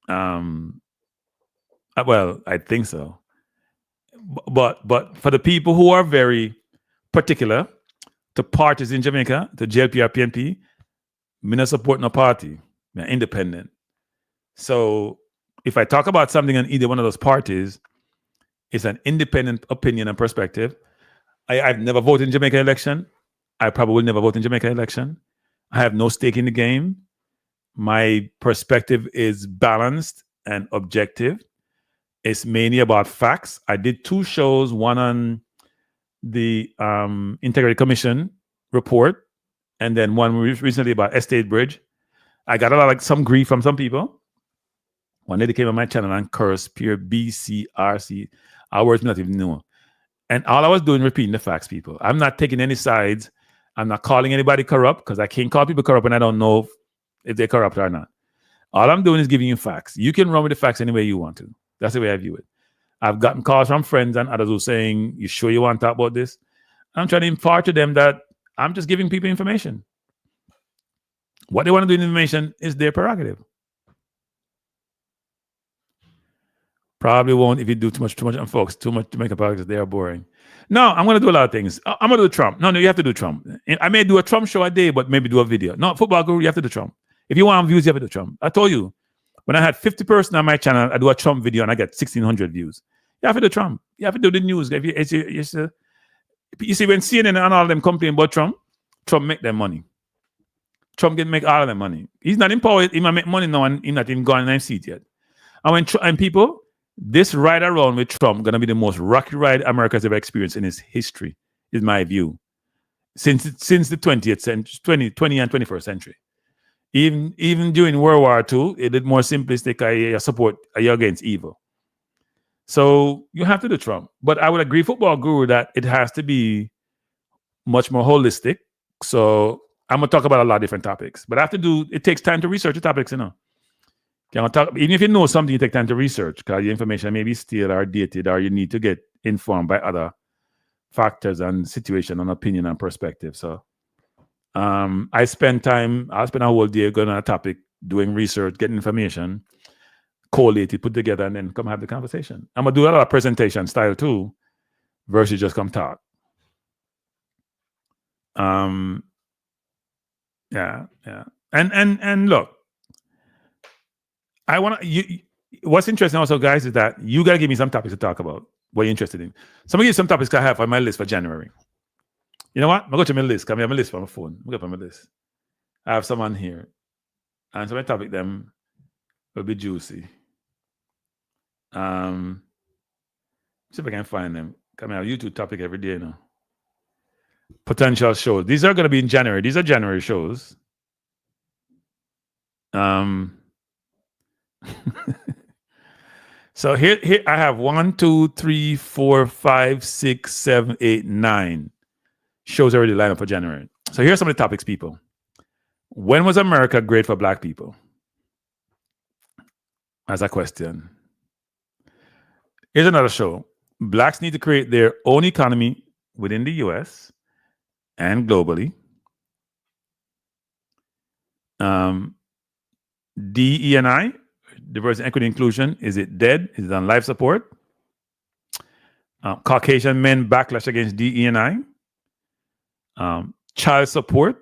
Well, I think so. But for the people who are very particular to parties in Jamaica, to JLP or PNP, me not support no party. I'm independent. So if I talk about something in either one of those parties, it's an independent opinion and perspective. I've never voted in Jamaica election. I probably will never vote in Jamaica election. I have no stake in the game. My perspective is balanced and objective. It's mainly about facts. I did 2 shows, one on the Integrity Commission report, and then one recently about Estate Bridge. I got some grief from some people. One day they came on my channel and cursed pure BCRC. Our words not even know. And all I was doing, repeating the facts, people. I'm not taking any sides. I'm not calling anybody corrupt, because I can't call people corrupt and I don't know if they're corrupt or not. All I'm doing is giving you facts. You can run with the facts any way you want to. That's the way I view it. I've gotten calls from friends and others who are saying, you sure you want to talk about this? I'm trying to impart to them that I'm just giving people information. What they want to do in information is their prerogative. Probably won't if you do too much on folks, too much to make a podcast. They are boring. No, I'm going to do a lot of things. I'm going to do Trump. No, you have to do Trump. I may do a Trump show a day, but maybe do a video. No, Football Guru, you have to do Trump. If you want views, you have to do Trump. I told you, when I had 50 person on my channel, I do a Trump video and I get 1,600 views. You have to do Trump. You have to do the news. You see, when CNN and all of them complain about Trump make them money. Trump can make all of them money. He's not in power. He might make money now and he's not even gone in his seat yet. And people, this ride around with Trump going to be the most rocky ride America's ever experienced in its history, is my view. Since the 20th century, 20 and 21st century. Even during World War II, it did more simplistic. I support, you're against evil. So you have to do Trump. But I would agree, Football Guru, that it has to be much more holistic. So I'm going to talk about a lot of different topics. But it takes time to research the topics, you know. Even if you know something, you take time to research, because your information may be stale or dated, or you need to get informed by other factors and situation and opinion and perspective. So I'll spend a whole day going on a topic, doing research, getting information, collate it, put together, and then come have the conversation. I'm going to do a lot of presentation style too, versus just come talk. Yeah. And look, what's interesting also, guys, is that you got to give me some topics to talk about, what you're interested in. So I'm going to give you some topics I have on my list for January. You know what? I'm going to go to my list, because I have a list for my phone. I'm going to put my list. I have some on here. And so my topic them will be juicy. See if I can find them. Come here, YouTube topic every day now. Potential shows. These are going to be in January. These are January shows. So here I have 1, 2, 3, 4, 5, 6, 7, 8, 9 shows already lined up for January. So here's some of the topics, people. When was America great for Black people? As a question. Here's another show. Blacks need to create their own economy within the US and globally. DE&I, diversity, equity, inclusion. Is it dead? Is it on life support? Caucasian men backlash against DE&I. Child support.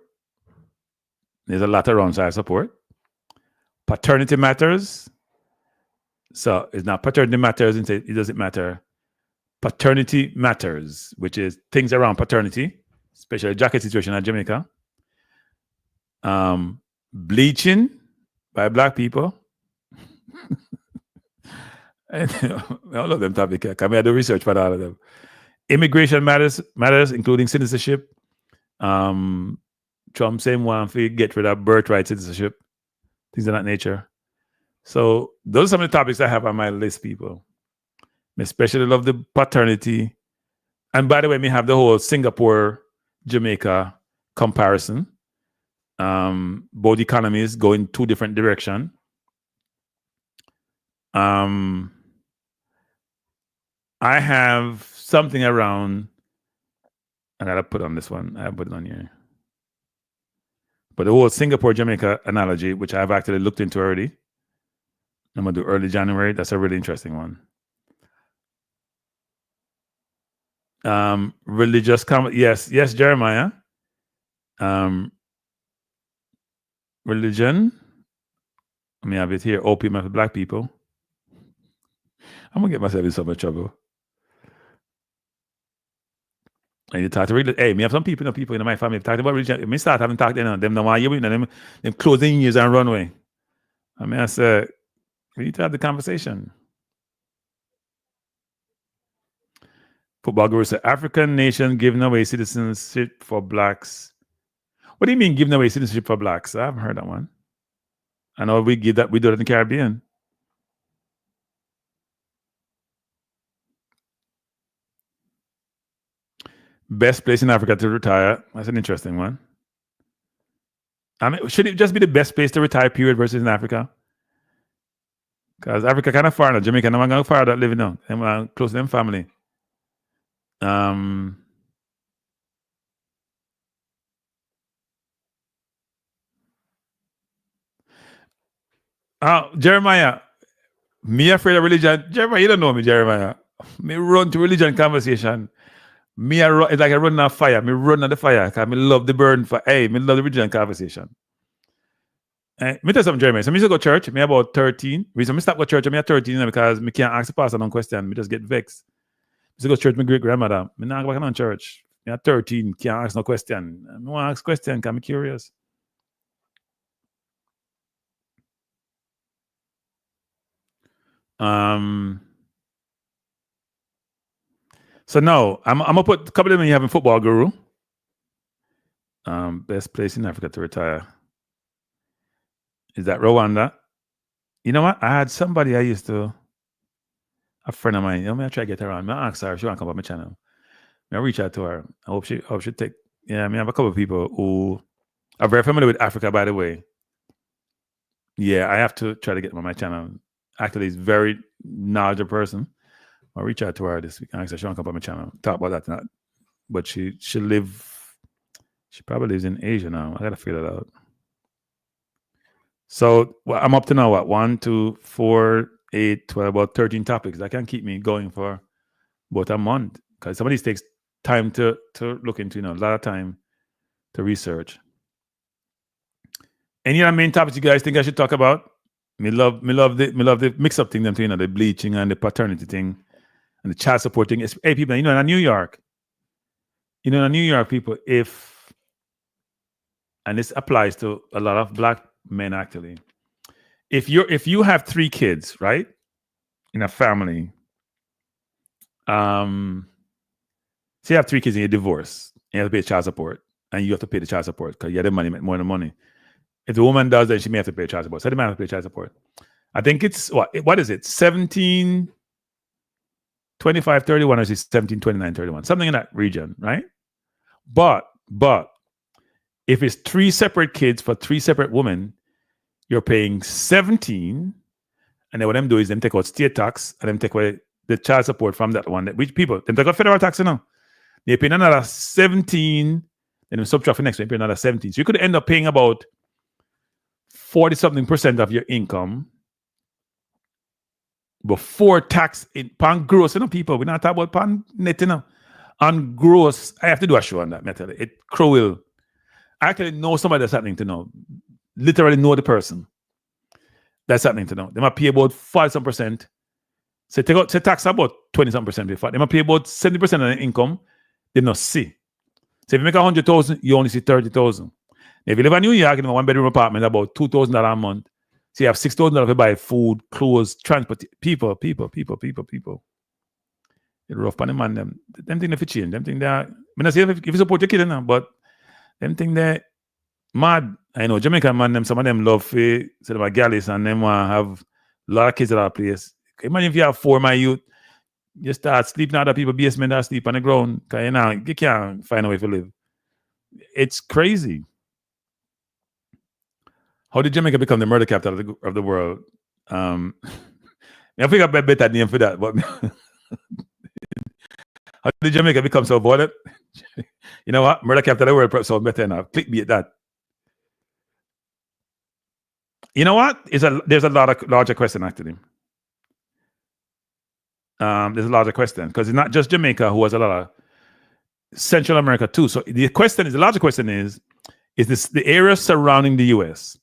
There's a lot around child support. Paternity matters. So it's not paternity matters and it doesn't matter. Paternity matters, which is things around paternity, especially jacket situation in Jamaica. Bleaching by black people. And, all of them topics. I do research for all of them. Immigration matters, including citizenship. Trump saying one for get rid of birthright citizenship, things of that nature. So those are some of the topics I have on my list, people. I especially love the paternity. And by the way, we have the whole Singapore, Jamaica comparison. Both economies go in two different directions. I have something around. I gotta put on this one. I have put it on here. But the whole Singapore Jamaica analogy, which I've actually looked into already, I'm gonna do early January. That's a really interesting one. Religious yes, Jeremiah. Religion. Let me have it here. Opium for black people. I'm gonna get myself in so much trouble. I need to talk to religion. Hey, me have some people in my family talking about religion. Me start having talked to them no why you them closing years and runway. I mean, I said we need to have the conversation. Football guru said African nation giving away citizenship for blacks. What do you mean giving away citizenship for blacks? I haven't heard that one. I know we do that in the Caribbean. Best place in Africa to retire. That's an interesting one. I mean, should it just be the best place to retire, period, versus in Africa? Because Africa kind of far now. Jamaica, no one going far that living now. Them close to them family. Jeremiah, me afraid of religion. Jeremiah, you don't know me, Jeremiah. Me run to religion conversation. It's like I run on fire. Me run on the fire because I love the burn for. Hey, me love the religion conversation. Me tell something, Jeremiah. So me used to go to church. Me about 13. Reason me stop go to church. Me at 13 because me can't ask the pastor no question. Me just get vexed. Me used to go to church. My great grandmother. Me not go back on church. Me at 13 can't ask no question. I want to ask question because I'm curious. So no, I'm gonna put a couple of them you have in Football Guru. Best place in Africa to retire. Is that Rwanda? You know what? I had somebody a friend of mine. You know, I try to get her on. I asked her if she want to come on my channel. I reach out to her. I hope she take. Yeah, I have a couple of people who are very familiar with Africa, by the way. Yeah, I have to try to get them on my channel. Actually, he's a very knowledgeable person. I'll reach out to her this week. I asked her if she want to come on my channel. Talk about that. But she probably lives in Asia now. I got to figure that out. So I'm up to now, what? 1, 2, 4, 8, 12, about 13 topics. That can keep me going for about a month. Because some of these takes time to look into, a lot of time to research. Any other main topics you guys think I should talk about? Me love the mix-up thing, the bleaching and the paternity thing and the child support thing. Hey, people, in New York, people, and this applies to a lot of black men actually. If you have 3 kids, right, in a family, so you have 3 kids and you're divorced, and you have to pay child support, and you have to pay the child support because you have the money, more than money. If the woman does, then she may have to pay child support. So the man has to pay child support. I think it's what is it? 17, 25, 31, or is it 17, 29, 31? Something in that region, right? But if it's 3 separate kids for 3 separate women, you're paying 17, and then what them do is them take out state tax and them take away the child support from that one. Which people, they got federal tax, you know. They pay another 17, and then subtract for next one, pay another 17. So you could end up paying about 40-something% of your income before tax in pan gross, you know, people. We're not talking about pan net, you know. On gross, I have to do a show on that method. It cruel. I actually know somebody that's happening to know. Literally know the person that's happening to know. They might pay about 40-some%. So take out tax about 20-some% before. They might pay about 70% of the income. They not see. So if you make 100,000, you only see 30,000. If you live in New York in a one-bedroom apartment, about $2,000 a month. So you have $6,000 to buy food, clothes, transport. People. It's rough on them and them. Them things they change. Them things that I not say if you support your kid now, but them things that mad. I know Jamaican man, them some of them love say them are galleys and them want to have a lot of kids at our place. Imagine if you have 4 my youth, you start sleeping in other people's basement or sleep on the ground. Cause you can't find a way to live. It's crazy. How did Jamaica become the murder capital of the world? I think I better name for that, but how did Jamaica become so violent? You know what? Murder capital of the world, so better enough. Clickbait that. You know what? There's a larger question actually. There's a larger question because it's not just Jamaica who has a lot of Central America too. So the larger question is this the area surrounding the US?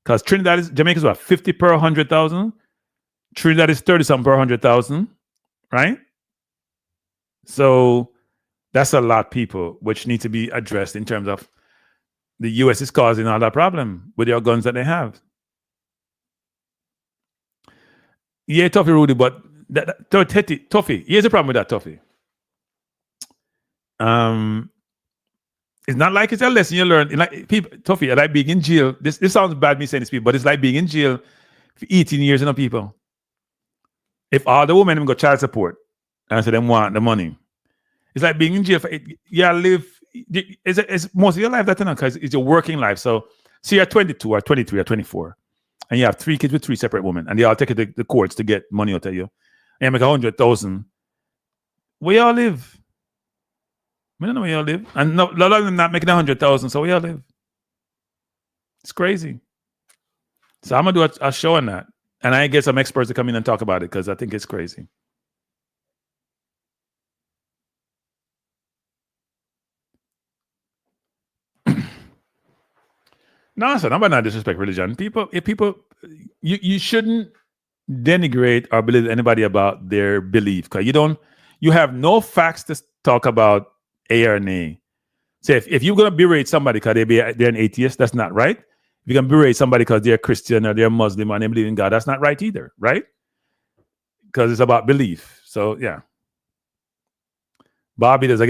Because Jamaica is what, 50 per 100,000? Trinidad is 30-something per 100,000, right? So that's a lot of people which need to be addressed in terms of the US is causing all that problem with their guns that they have. Yeah, Toffee Rudy, but Toffee. Here's the problem with that, Toffee. It's not like it's a lesson you learn. Like people, Toffee, like being in jail. This sounds bad me saying this, people, but it's like being in jail for 18 years, you know, people. If all the women got child support and so them want the money, it's like being in jail for it's most of your life that, you know, because it's your working life. So you're 22 or 23 or 24, and you have 3 kids with 3 separate women, and they all take it to the courts to get money out of you. And you make 100,000. Where y'all live? I don't know where y'all live. And a lot of them not making 100,000, so where y'all live? It's crazy. So I'm gonna do a show on that. And I get some experts to come in and talk about it because I think it's crazy. No, sir, I'm not disrespect religion. You shouldn't denigrate or believe anybody about their belief because you have no facts to talk about A or nay. So if you're gonna berate somebody because they're an atheist, that's not right. If you can berate somebody because they're Christian or they're Muslim and they believe in God, that's not right either, right? Because it's about belief. So yeah. Barbados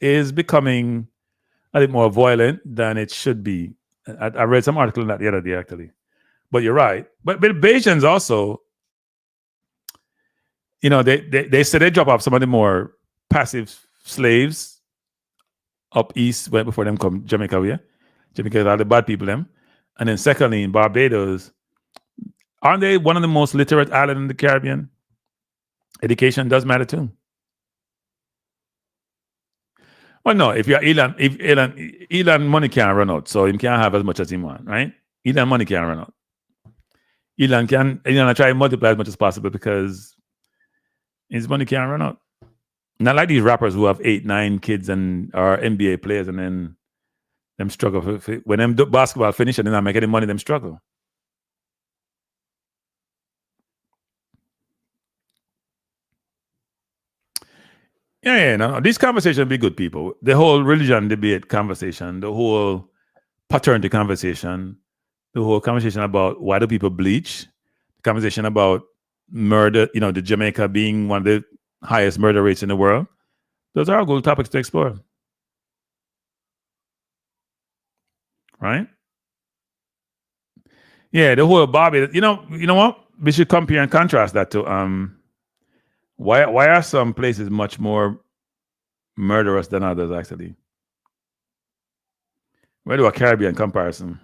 is becoming a bit more violent than it should be. I read some article on that the other day, actually. But you're right. But Bajans also, you know, they say they drop off some of the more passive slaves up east before them come Jamaica here. Jamaica are the bad people them. And then secondly, in Barbados, aren't they one of the most literate islands in the Caribbean? Education does matter too. Well, no, if you're Elon money can't run out, so he can't have as much as he want, right? Elon money can't run out. Elon try to multiply as much as possible because his money can't run out. Not like these rappers who have 8, 9 kids and are NBA players and then them struggle. When them basketball finish and they're not making any money, them struggle. Yeah, no. These conversations be good, people. The whole religion debate conversation, the whole paternity conversation, the whole conversation about why do people bleach, the conversation about murder, you know, the Jamaica being one of the highest murder rates in the world. Those are all good topics to explore. Right? Yeah, the whole Bobby, you know what? We should compare and contrast that to why are some places much more murderous than others, actually? Where do a Caribbean comparison?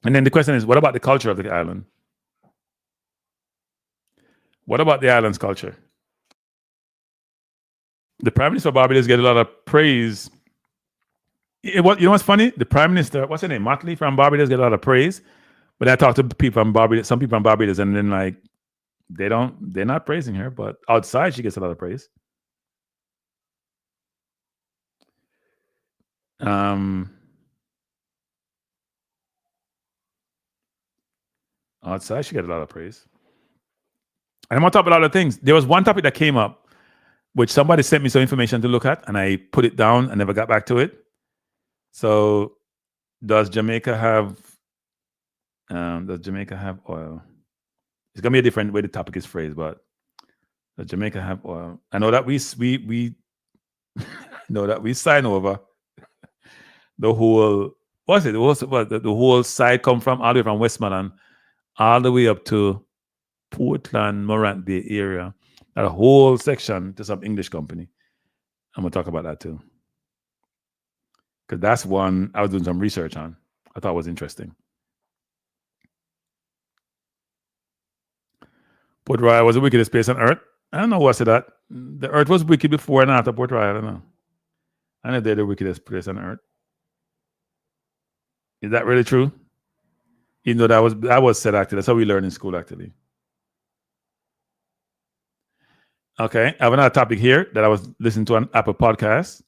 And then the question is, what about the culture of the island? What about the islands culture? The Prime Minister of Barbados get a lot of praise. You know what's funny? The Prime Minister, what's her name? Motley from Barbados get a lot of praise. But I talk to people from Barbados, some people from Barbados, and then like they're not praising her, but outside she gets a lot of praise. Outside she get a lot of praise. And I'm gonna talk about other things. There was one topic that came up, which somebody sent me some information to look at, and I put it down and never got back to it. So, does Jamaica have oil? It's gonna be a different way the topic is phrased, but does Jamaica have oil? I know that we know that we sign over the whole. What's it? The whole side come from all the way from Westmoreland all the way up to Portland, Morant Bay area. That whole section to some English company. I'm gonna talk about that too. Because that's one I was doing some research on. I thought was interesting. Port Royal was the wickedest place on earth. I don't know what's that. The earth was wicked before and after Port Royal. I don't know. I know they're the wickedest place on earth. Is that really true? Even though that was said actually. That's how we learn in school actually. Okay, I have another topic here that I was listening to on Apple Podcast,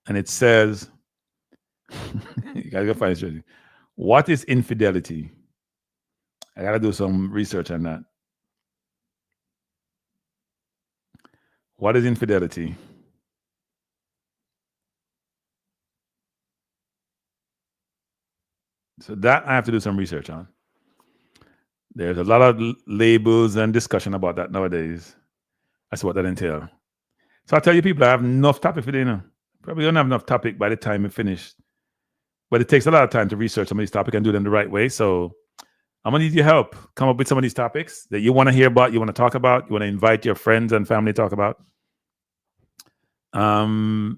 and it says, you guys gotta find it interesting. What is infidelity? I gotta do some research on that. What is infidelity? So that I have to do some research on. There's a lot of labels and discussion about that nowadays. That's what that entails. So I tell you people, I have enough topic for dinner. Probably don't have enough topic by the time we finish. But it takes a lot of time to research some of these topics and do them the right way. So I'm going to need your help. Come up with some of these topics that you want to hear about, you want to talk about, you want to invite your friends and family to talk about. It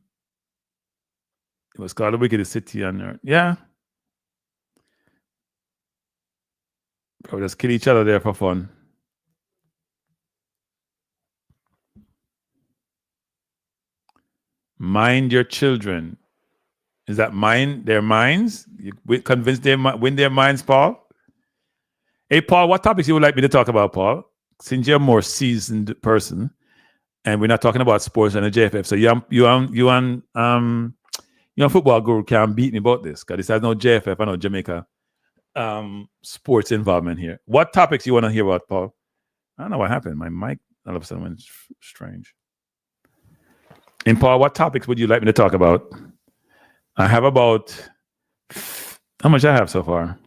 was called The Wickedest City on Earth. Yeah. Probably just kill each other there for fun. Mind your children. Is that mind their minds? You convince them, win their minds, Paul? Hey, Paul, what topics you would like me to talk about, Paul? Since you're a more seasoned person, and we're not talking about sports and the JFF, so you football guru can't beat me about this because this has no JFF, I know Jamaica sports involvement here. What topics you want to hear about, Paul? I don't know what happened. My mic all of a sudden went strange. And Paul, what topics would you like me to talk about? I have about how much I have so far.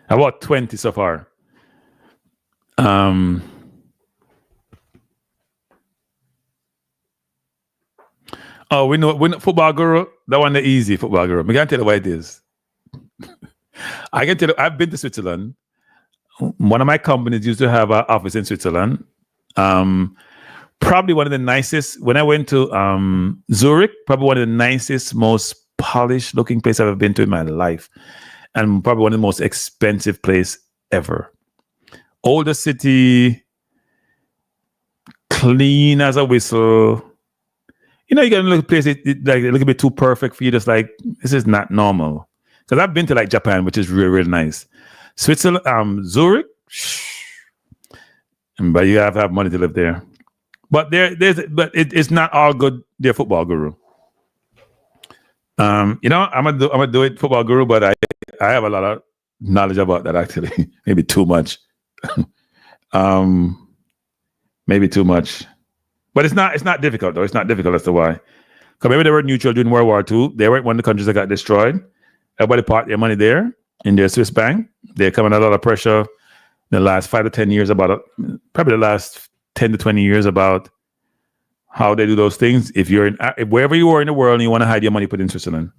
About 20 so far. Oh, we know football guru. That one the easy football guru. I can tell you what it is. I can tell you, I've been to Switzerland. One of my companies used to have an office in Switzerland. Probably one of the nicest. When I went to Zurich, probably one of the nicest, most polished looking place I've ever been to in my life. And probably one of the most expensive place ever. Older city, clean as a whistle. You know, you get a little place like a little bit too perfect for you. Just like, this is not normal. Because I've been to like Japan, which is really, really nice. Switzerland, Zurich, but you have to have money to live there. But it's not all good. They're football guru. I'm gonna do it, football guru, but I have a lot of knowledge about that actually. Maybe too much. Maybe too much. But it's not difficult though. It's not difficult as to why. Because maybe they were neutral during World War II. They weren't one of the countries that got destroyed. Everybody parked their money there in their Swiss bank. They're coming under a lot of pressure in the last 5 to 10 years probably the last 10 to 20 years about how they do those things. If wherever you are in the world and you want to hide your money, put in Switzerland.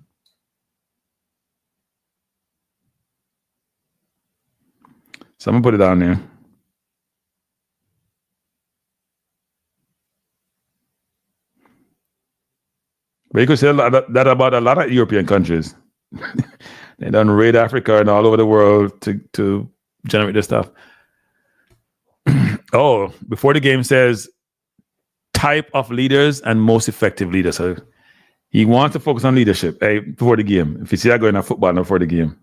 So I'm gonna put it down there. But you could say that about a lot of European countries. They done raid Africa and all over the world to generate this stuff. Oh, before the game says type of leaders and most effective leaders. So he wants to focus on leadership before the game. If you see that going on football, not before the game.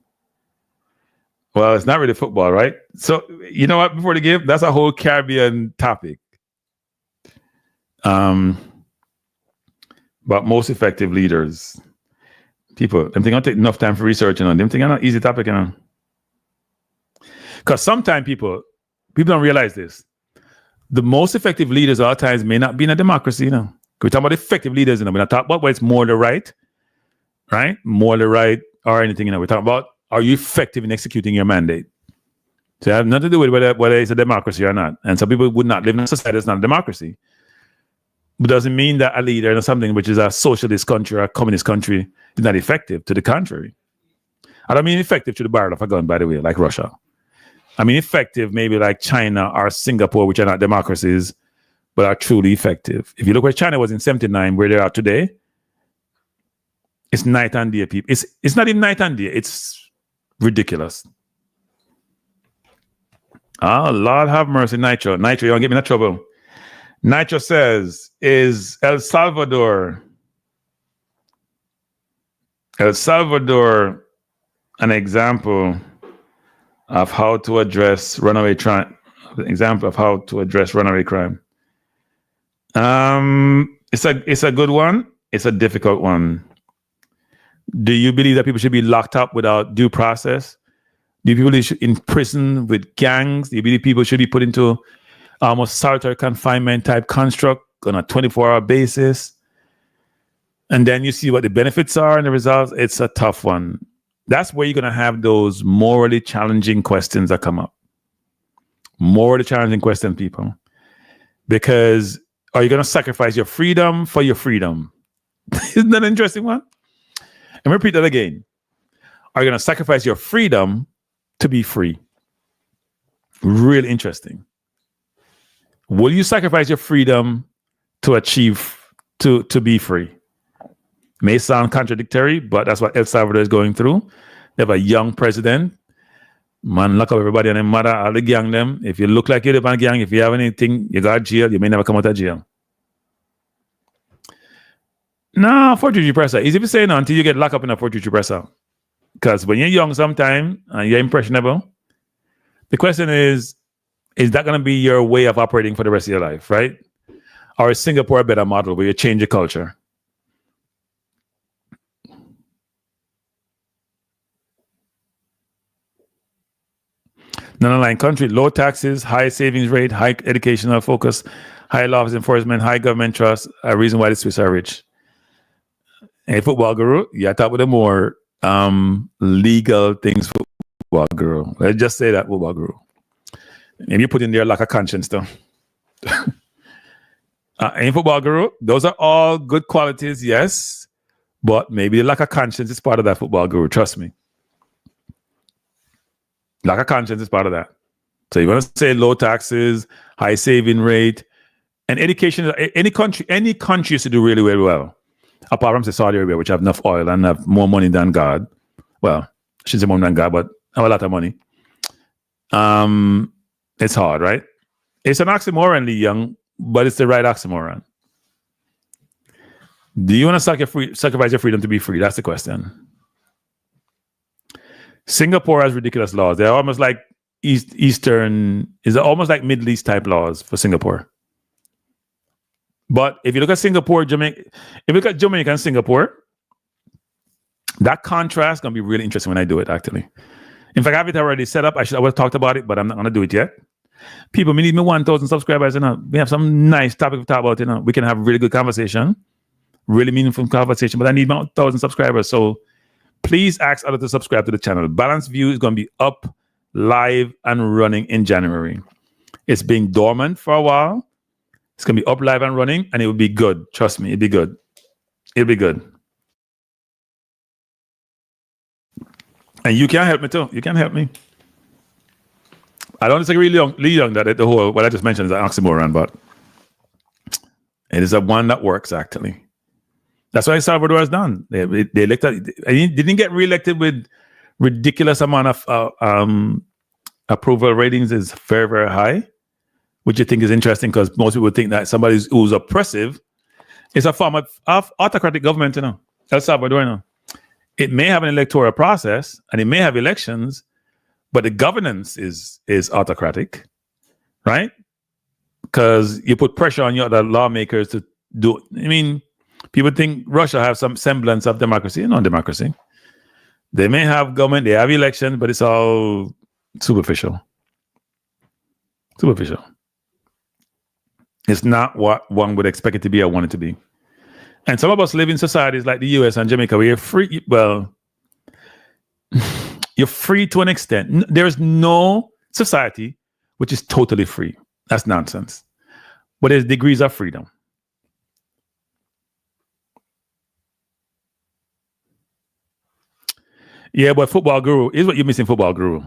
Well, it's not really football, right? So you know what? Before the game, that's a whole Caribbean topic. But most effective leaders. People, them think I'll take enough time for research, them think I'm not easy topic, Because sometimes people don't realize this. The most effective leaders at all times may not be in a democracy, We talk about effective leaders, we're not talking about where it's more the right? More the right or anything, We're talking about, are you effective in executing your mandate? So it has nothing to do with whether it's a democracy or not. And some people would not live in a society that's not a democracy. But doesn't mean that a leader in something which is a socialist country or a communist country is not effective. To the contrary. I don't mean effective to the barrel of a gun, by the way, like Russia. I mean effective maybe like China or Singapore, which are not democracies, but are truly effective. If you look where China was in 79, where they are today, it's night and day, people. It's not even night and day. It's ridiculous. Oh, Lord have mercy, Nitro. Nitro, you don't get me in trouble. Nitro says, is El Salvador an example of how to address runaway crime? It's a good one. It's a difficult one. Do you believe that people should be locked up without due process? Do you believe they should in prison with gangs? Do you believe people should be put into almost solitary confinement type construct on a 24-hour basis? And then you see what the benefits are and the results. It's a tough one. That's where you're going to have those morally challenging questions that come up. Morally challenging questions, people. Because are you going to sacrifice your freedom for your freedom? Isn't that an interesting one? And repeat that again. Are you going to sacrifice your freedom to be free? Really interesting. Will you sacrifice your freedom to achieve, to be free? May sound contradictory, but that's what El Salvador is going through. They have a young president. Man, lock up everybody and their mother, all the gang them. If you look like you live on a gang, if you have anything, you got jail, you may never come out of jail. No, fortitude repressor. Easy to say no until you get locked up in a fortitude repressor. Because when you're young sometimes and you're impressionable, the question is that going to be your way of operating for the rest of your life, right? Or is Singapore a better model where you change your culture? Non-aligned country, low taxes, high savings rate, high educational focus, high laws enforcement, high government trust, a reason why the Swiss are rich. A football guru, yeah, talk with the more legal things, football guru. Let's just say that, football guru. Maybe you put in there lack of conscience, though. In football guru, those are all good qualities, yes, but maybe the lack of conscience is part of that, football guru. Trust me. Lack of conscience is part of that. So you want to say low taxes, high saving rate, and education. Any country used to do really, really well. Apart from Saudi Arabia, which have enough oil and have more money than God. Well, I shouldn't say more than God, but have a lot of money. It's hard, right? It's an oxymoron, Lee Young, but it's the right oxymoron. Do you want to sacrifice your freedom to be free? That's the question. Singapore has ridiculous laws. They're almost like almost like Middle East type laws for Singapore. But if you look at Singapore, Jamaica, if you look at Jamaica and Singapore, that contrast is going to be really interesting when I do it, actually. In fact, I have it already set up. I would have talked about it, but I'm not going to do it yet. People, we need me 1,000 subscribers. We have some nice topic to talk about. We can have really good conversation, really meaningful conversation, but I need 1,000 subscribers. So please ask others to subscribe to the channel. Balanced View is going to be up, live, and running in January. It's been dormant for a while. It's going to be up, live, and running, and it will be good. Trust me, it'll be good. It'll be good. And you can help me too. You can help me. I don't disagree Lee Young that the whole, what I just mentioned is an oxymoron, but it is a one that works, actually. That's what El Salvador has done. They elected, he didn't get reelected with ridiculous amount of approval ratings is very, very high, which I think is interesting because most people think that somebody who's oppressive is a form of autocratic government, you know. El Salvador, you know. It may have an electoral process and it may have elections, but the governance is autocratic, right? Because you put pressure on your other lawmakers to do it. I mean, people think Russia have some semblance of democracy. No democracy. They may have government, they have elections, but it's all superficial. Superficial. It's not what one would expect it to be or want it to be. And some of us live in societies like the US and Jamaica where you're free. Well, you're free to an extent. There is no society which is totally free. That's nonsense. But there's degrees of freedom. Yeah, but Football Guru is what you're missing, Football Guru.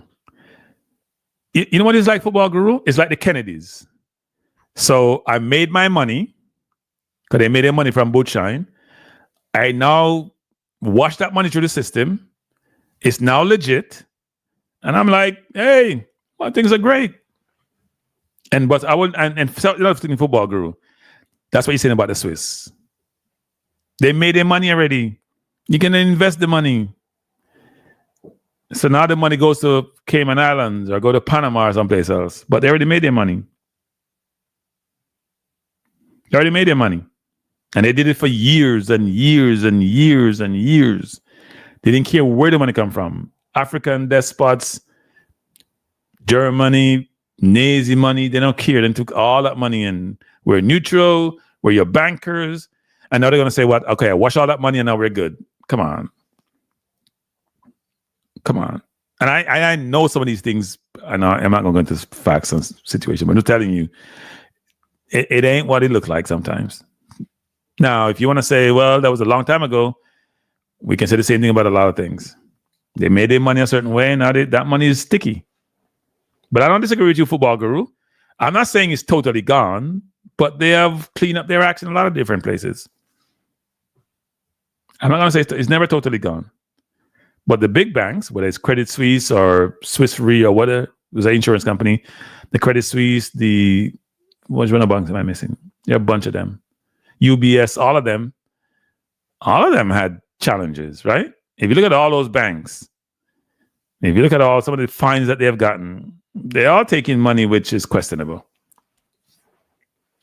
You know what it's like, Football Guru? It's like the Kennedys. So I made my money because they made their money from Bootshine. I now wash that money through the system. It's now legit. And I'm like, hey, well, things are great. But I would, and thinking Football Guru. That's what you're saying about the Swiss. They made their money already. You can invest the money. So now the money goes to Cayman Islands or go to Panama or someplace else. But they already made their money. They already made their money. And they did it for years and years and years and years. They didn't care where the money come from. African despots, Germany, Nazi money, they don't care. They took all that money and we're neutral, we're your bankers. And now they're going to say, what? Okay, I wash all that money and now we're good. Come on. Come on. And I know some of these things, and I'm not going to go into facts and situation, but I'm telling you, it ain't what it looked like sometimes. Now, if you want to say, well, that was a long time ago, we can say the same thing about a lot of things. They made their money a certain way, and now that money is sticky. But I don't disagree with you, Football Guru. I'm not saying it's totally gone, but they have cleaned up their acts in a lot of different places. I'm not going to say it's never totally gone. But the big banks, whether it's Credit Suisse or Swiss Re or whatever, it was an insurance company, the Credit Suisse, which one of banks am I missing? Yeah, a bunch of them. UBS, all of them had challenges, right? If you look at all those banks, if you look at some of the fines that they have gotten, they are taking money which is questionable.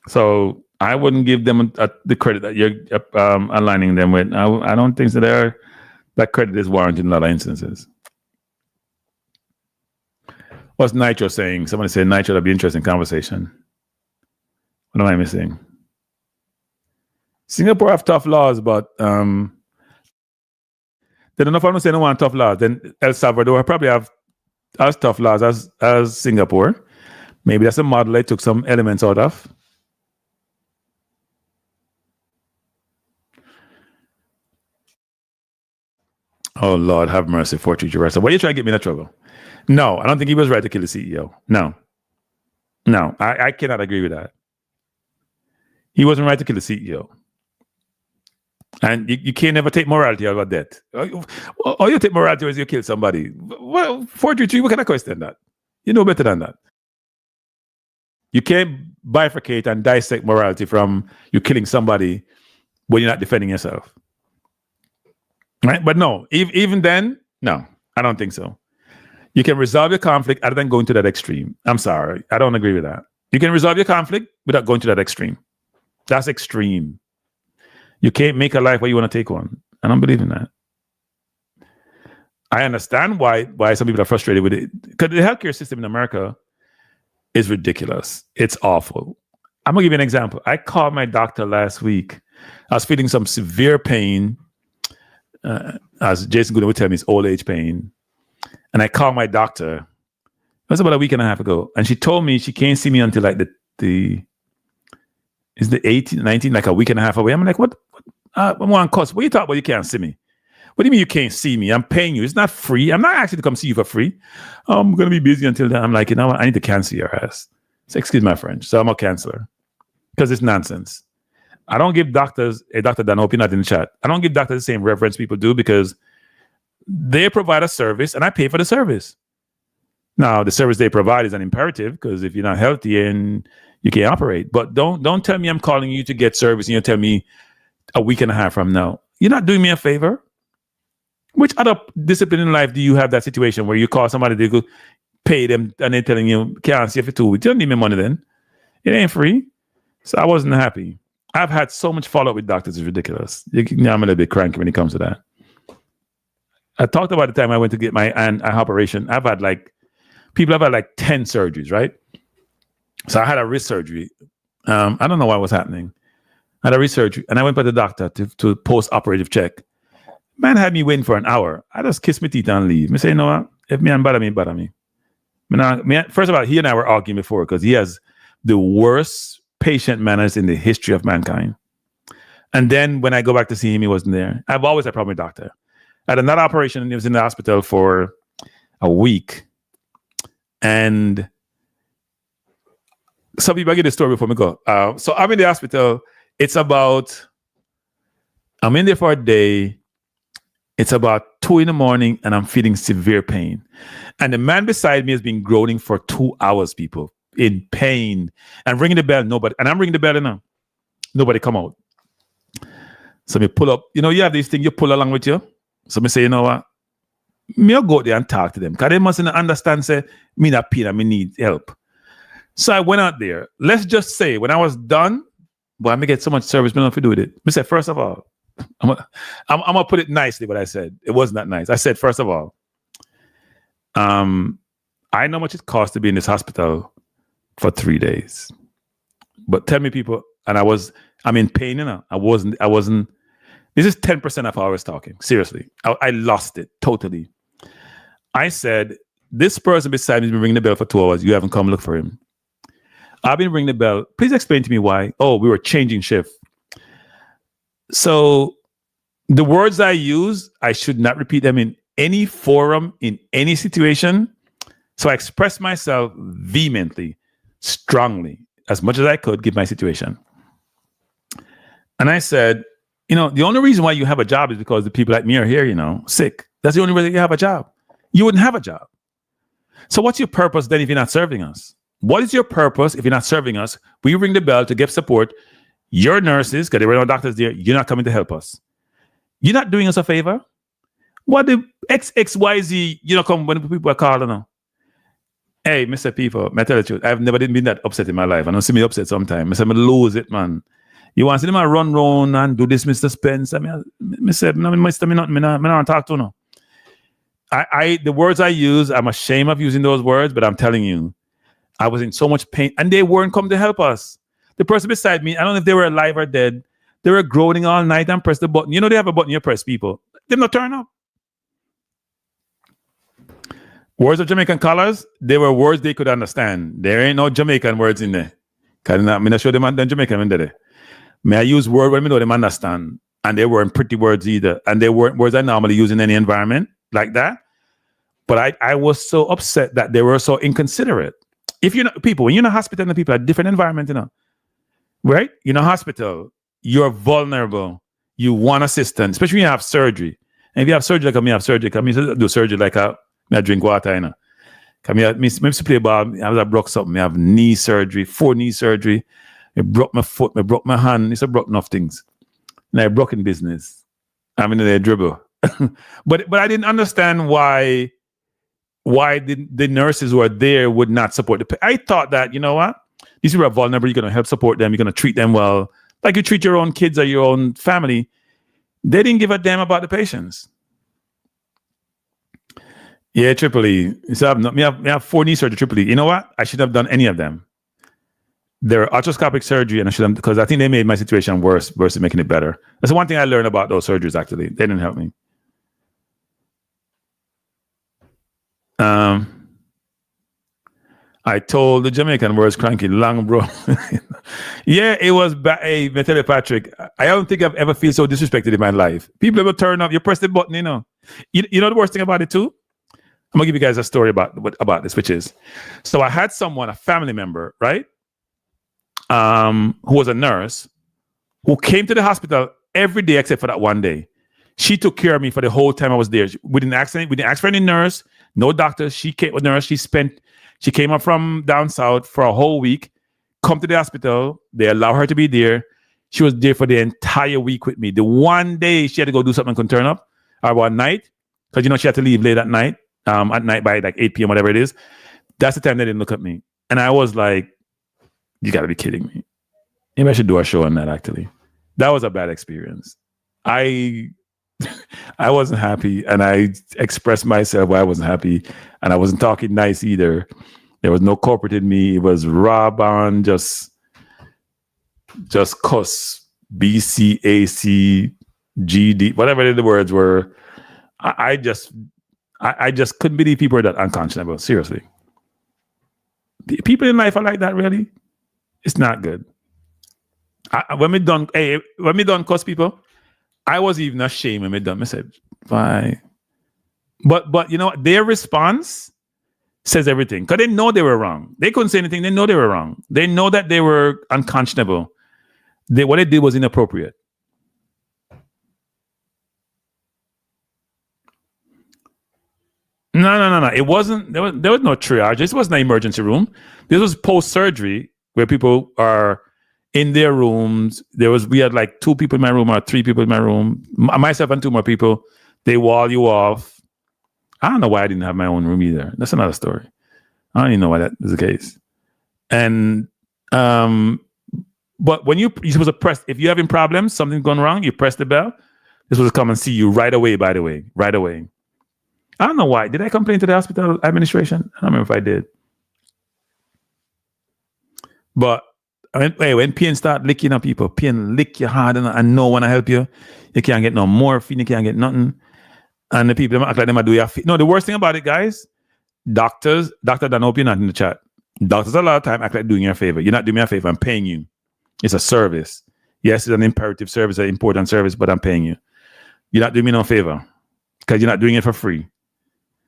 So I wouldn't give them the credit that you're aligning them with. I don't think that credit is warranted in a lot of instances. What's Nitro saying? Somebody said Nitro, that'd be interesting conversation. What am I missing? Singapore have tough laws, but they don't know if I'm not saying they want tough laws. Then El Salvador probably have as tough laws as Singapore. Maybe that's a model they took some elements out of. Oh, Lord, have mercy, Fortune Jurasa. Why are you trying to get me in trouble? No, I don't think he was right to kill the CEO. No, I cannot agree with that. He wasn't right to kill the CEO. And you can't never take morality out of a death. Or you take morality as you kill somebody. Well, Fortune, what kind of question that? You know better than that. You can't bifurcate and dissect morality from you killing somebody when you're not defending yourself. Right? But no, even then, no, I don't think so. You can resolve your conflict other than going to that extreme. I'm sorry. I don't agree with that. You can resolve your conflict without going to that extreme. That's extreme. You can't make a life where you want to take one. I don't believe in that. I understand why some people are frustrated with it. Because the healthcare system in America is ridiculous. It's awful. I'm going to give you an example. I called my doctor last week. I was feeling some severe pain. As Jason Gooden would tell me, it's old age pain. And I called my doctor. It was about a week and a half ago. And she told me she can't see me until like the 18th, 19th, like a week and a half away. I'm like, what? I'm on course. What are you talking about? You can't see me. What do you mean you can't see me? I'm paying you. It's not free. I'm not asking to come see you for free. I'm going to be busy until then. I'm like, you know what? I need to cancel your ass. So excuse my French. So I'm a canceller. Because it's nonsense. I don't give doctors, Dr. Dan, I hope you're not in the chat. I don't give doctors the same reverence people do because they provide a service and I pay for the service. Now, the service they provide is an imperative because if you're not healthy and you can't operate. But don't tell me I'm calling you to get service and you tell me a week and a half from now. You're not doing me a favor. Which other discipline in life do you have that situation where you call somebody to go pay them and they're telling you can't see you for 2 weeks? You don't need me money then. It ain't free. So I wasn't happy. I've had so much follow-up with doctors. It's ridiculous. I'm a little bit cranky when it comes to that. I talked about the time I went to get my eye operation. People have had like 10 surgeries, right? So I had a wrist surgery. I don't know what was happening. I had a wrist surgery and I went by the doctor to post-operative check. Man had me waiting for an hour. I just kissed my teeth and leave. I say, you know what? If me and bother me. First of all, he and I were arguing before because he has the worst patient manners in the history of mankind. And then when I go back to see him, he wasn't there. I've always had a problem with doctor. I had another operation and he was in the hospital for a week. And some people, I get the story before we go. So I'm in the hospital. I'm in there for a day. It's about 2 a.m. and I'm feeling severe pain. And the man beside me has been groaning for 2 hours, people, in pain. And ringing the bell, nobody. And I'm ringing the bell now. Nobody come out. So me pull up. You have these things you pull along with you. So me say, you know what? I'll go there and talk to them. Because they mustn't understand, say, me not pain and me need help. So I went out there. Let's just say, when I was done, I may get so much service, I don't know if to do with it. I said, first of all, I'm gonna put it nicely, what I said. It wasn't that nice. I said, first of all, I know how much it costs to be in this hospital for 3 days. But tell me, people, and I'm in pain, I wasn't. This is 10% of how I was talking. Seriously. I lost it totally. I said, this person beside me has been ringing the bell for 2 hours. You haven't come look for him. I've been ringing the bell. Please explain to me why. Oh, we were changing shift. So the words I use, I should not repeat them in any forum, in any situation. So I expressed myself vehemently, strongly, as much as I could, give my situation. And I said, the only reason why you have a job is because the people like me are here, sick. That's the only reason you have a job. You wouldn't have a job. So what's your purpose then if you're not serving us? What is your purpose if you're not serving us? We ring the bell to give support. Your nurses, because there were no doctors there, you're not coming to help us. You're not doing us a favor. What the XXYZ, come when people are calling. Hey, Mr. People, may I tell the truth? I've never been that upset in my life. I don't see me upset sometimes. I lose it, man. You want to see them run round and do this, Mr. Spence? I said, no, Mr. Me not talk to no. The words I use, I'm ashamed of using those words, but I'm telling you, I was in so much pain and they weren't coming to help us. The person beside me, I don't know if they were alive or dead. They were groaning all night and press the button. They have a button you press, people. They not turn up. Words of Jamaican colors, they were words they could understand. There ain't no Jamaican words in there. Because I'm not sure them Jamaican in there. May I use words when I know them understand? And they weren't pretty words either. And they weren't words I normally use in any environment like that. But I was so upset that they were so inconsiderate. If people, when you're in a hospital and people are different environment, right? You're in a hospital, you're vulnerable. You want assistance, especially when you have surgery. And if you have surgery like me, have surgery. Come me do surgery like I drink water, Come me play ball. I was broke something. I have knee surgery, 4 knee surgery. I broke my foot. I broke my hand. It's a broke enough things. And I broke in business. I'm in the dribble. but I didn't understand why the nurses who are there would not support the patient. I thought that, you know what? These people are vulnerable. You're going to help support them. You're going to treat them well. Like you treat your own kids or your own family. They didn't give a damn about the patients. Yeah, Triple E. So I have 4 knee surgery, Triple E. You know what? I shouldn't have done any of them. They're arthroscopic surgery, and I should have, because I think they made my situation worse versus making it better. That's one thing I learned about those surgeries, actually. They didn't help me. I told the Jamaican words cranky long, bro. Yeah, it was bad. Hey, me tell you, Patrick, I don't think I've ever felt so disrespected in my life. People ever turn up, you press the button, You know the worst thing about it too? I'm gonna give you guys a story about this, which is, so I had someone, a family member, right? Who was a nurse, who came to the hospital every day except for that one day. She took care of me for the whole time I was there. We didn't ask for any nurse, no doctor. She came with nurse. She came up from down south for a whole week, come to the hospital. They allow her to be there. She was there for the entire week with me. The one day she had to go do something and couldn't turn up, or one night, because she had to leave late at night by like 8 p.m., whatever it is. That's the time they didn't look at me. And I was like, you got to be kidding me. Maybe I should do a show on that, actually. That was a bad experience. I wasn't happy, and I expressed myself why I wasn't happy, and I wasn't talking nice either. There was no corporate in me. It was raw bond, just cuss, BCAC, GD, whatever the words were. I just couldn't believe people were that unconscionable. Seriously. People in life are like that, really. It's not good. When we done cuss people, I was even ashamed when we done. I said, "Why?" But you know what? Their response says everything, because they know they were wrong. They couldn't say anything. They know they were wrong. They know that they were unconscionable. What they did was inappropriate. No. It wasn't. There was no triage. This wasn't an emergency room. This was post-surgery where people are in their rooms. We had like 2 people in my room or 3 people in my room. Myself and 2 more people. They wall you off. I don't know why I didn't have my own room either. That's another story. I don't even know why that is the case. And but when you're supposed to press, if you're having problems, something's going wrong, you press the bell. This was to come and see you right away. By the way, right away. I don't know why. Did I complain to the hospital administration? I don't remember if I did. But when pain start licking up people, pain lick you hard and no one to help you. You can't get no morphine, you can't get nothing. And the people act like them do your feet. No, the worst thing about it, guys, Dr. Dan, hope you're not in the chat. Doctors a lot of time act like doing you a favor. You're not doing me a favor, I'm paying you. It's a service. Yes, it's an imperative service, an important service, but I'm paying you. You're not doing me no favor because you're not doing it for free.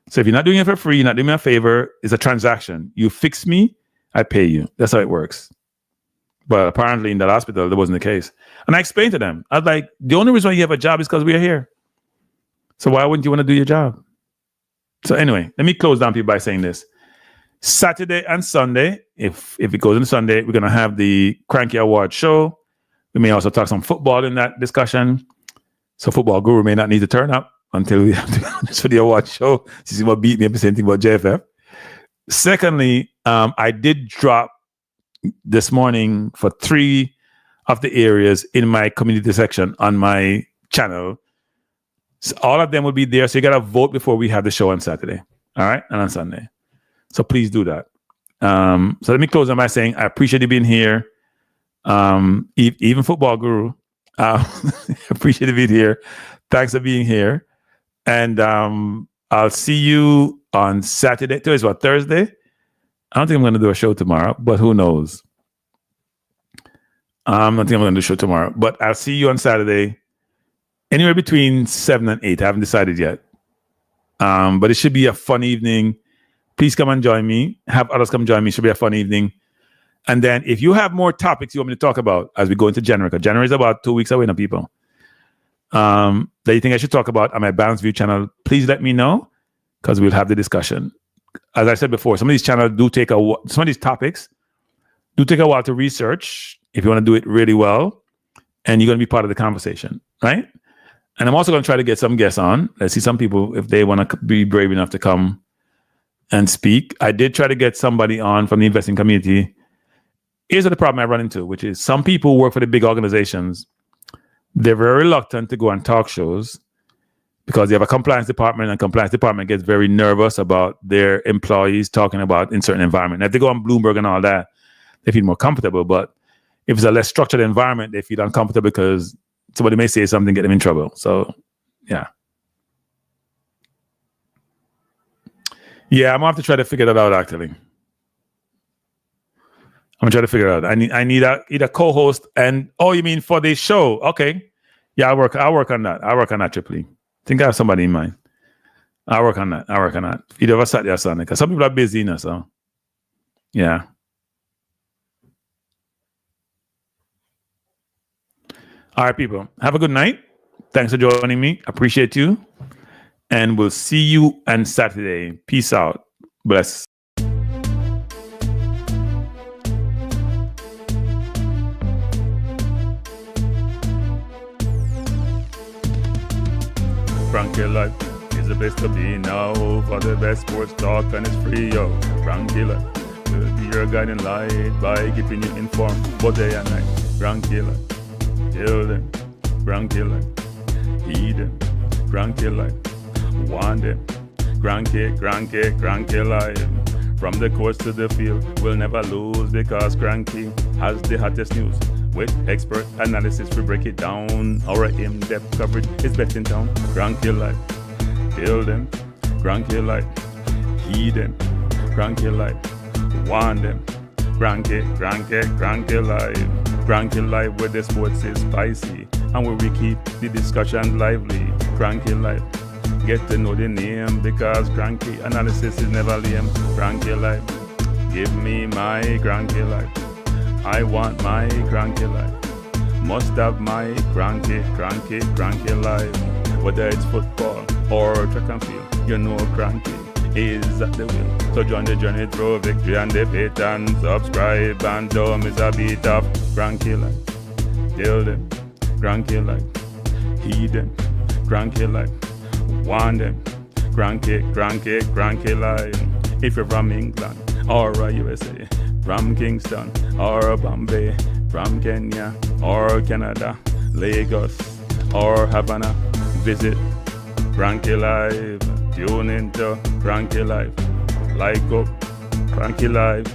So if you're not doing it for free, you're not doing me a favor, it's a transaction. You fix me, I pay you. That's how it works. But apparently in that hospital, that wasn't the case. And I explained to them, I was like, the only reason why you have a job is because we are here. So why wouldn't you want to do your job? So anyway, let me close down people by saying this. Saturday and Sunday, if it goes on Sunday, we're going to have the Kranky Awards Show. We may also talk some football in that discussion. So Football Guru may not need to turn up until we have to go for the award show. This is what beat me up the same thing about JFF. Secondly, I did drop this morning for 3 of the areas in my community section on my channel. So all of them will be there. So you got to vote before we have the show on Saturday. All right. And on Sunday. So please do that. So let me close on by saying, I appreciate you being here. Even Football Guru, appreciate you being here. Thanks for being here. And I'll see you on Saturday. Today's what, Thursday? I don't think I'm going to do a show tomorrow, but who knows? I don't think I'm going to do a show tomorrow, but I'll see you on Saturday, anywhere between 7 and 8. I haven't decided yet. But it should be a fun evening. Please come and join me. Have others come join me. It should be a fun evening. And then if you have more topics you want me to talk about as we go into January, because January is about 2 weeks away now, people, that you think I should talk about on my Balanced View channel, please let me know, because we'll have the discussion. As I said before, some of these channels some of these topics do take a while to research if you want to do it really well, and you're going to be part of the conversation, right? And I'm also going to try to get some guests on. Let's see some people, if they want to be brave enough to come and speak. I did try to get somebody on from the investing community. Here's the problem I run into, which is some people who work for the big organizations, they're very reluctant to go on talk shows because they have a compliance department, and compliance department gets very nervous about their employees talking about in certain environment. Now, if they go on Bloomberg and all that, they feel more comfortable. But if it's a less structured environment, they feel uncomfortable because somebody may say something, get them in trouble. So, yeah. Yeah, I'm going to have to try to figure that out, actually. I'm going to try to figure it out. I need a co-host and, oh, you mean for the show? Okay. Yeah, I'll work on that. I'll work on that, Tripoli. I think I have somebody in mind. I'll work on that. Either of us Saturday or Sunday, because some people are busy, you know, so yeah. All right, people. Have a good night. Thanks for joining me. Appreciate you. And we'll see you on Saturday. Peace out. Bless. Kranky Life is the place to be now. For the best sports talk and it's free, yo. Kranky Life will be your guiding light by keeping you informed both day and night. Kranky Life, till them. Kranky Life, heed them. Kranky Life, want them. Kranky Life. From the course to the field, we'll never lose because Kranky has the hottest news. With expert analysis, we break it down. Our in-depth coverage is best in town. Kranky Life, build them. Kranky Life, heed them. Kranky Life, want them. Kranky Life. Kranky Life, where the sports is spicy and where we keep the discussion lively. Kranky Life, get to know the name because Kranky analysis is never lame. Kranky Life, give me my Kranky Life. I want my Kranky Life. Must have my Kranky Life. Whether it's football or track and field, you know Kranky is at the wheel. So join the journey through victory and defeat and subscribe and don't miss a beat of Kranky Life. Deal them, Kranky Life. Heed them, Kranky Life. Want them, Kranky Life. If you're from England or USA, from Kingston or Bombay, from Kenya or Canada, Lagos or Havana, visit Kranky Life. Tune into Kranky Life. Like up Kranky Life.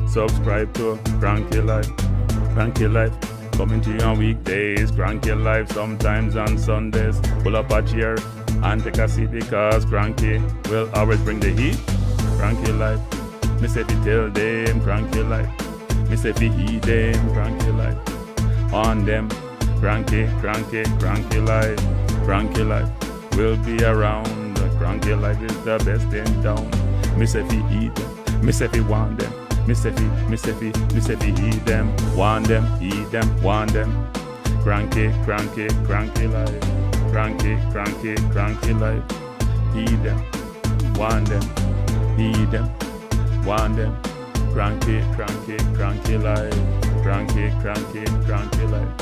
Subscribe to Kranky Life. Kranky Life coming to you on weekdays. Kranky Life sometimes on Sundays. Pull up a chair and take a seat because Kranky will always bring the heat. Kranky Life. Me say fi tell them Kranky Life. Me say fi heed them Kranky Life. On them Kranky Life. Kranky Life will be around. Kranky Life is the best in town. Me say fi heed them. Me say fi want them. Me say fi heed them. Want them, heed them, want them. Kranky Life. Kranky Life. Heed them. Want them. Heed them. Want them. Kranky Life. Kranky Life.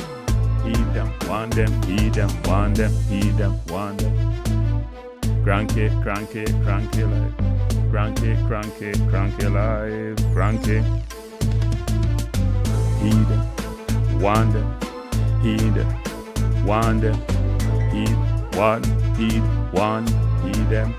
Heed them. Want them. Heed them. Want them. Heed them. Want them. Kranky Life. Kranky Life. Kranky. Heed them. Want them. Heed them. Want them. Heed. Want. Heed. Want. Heed them.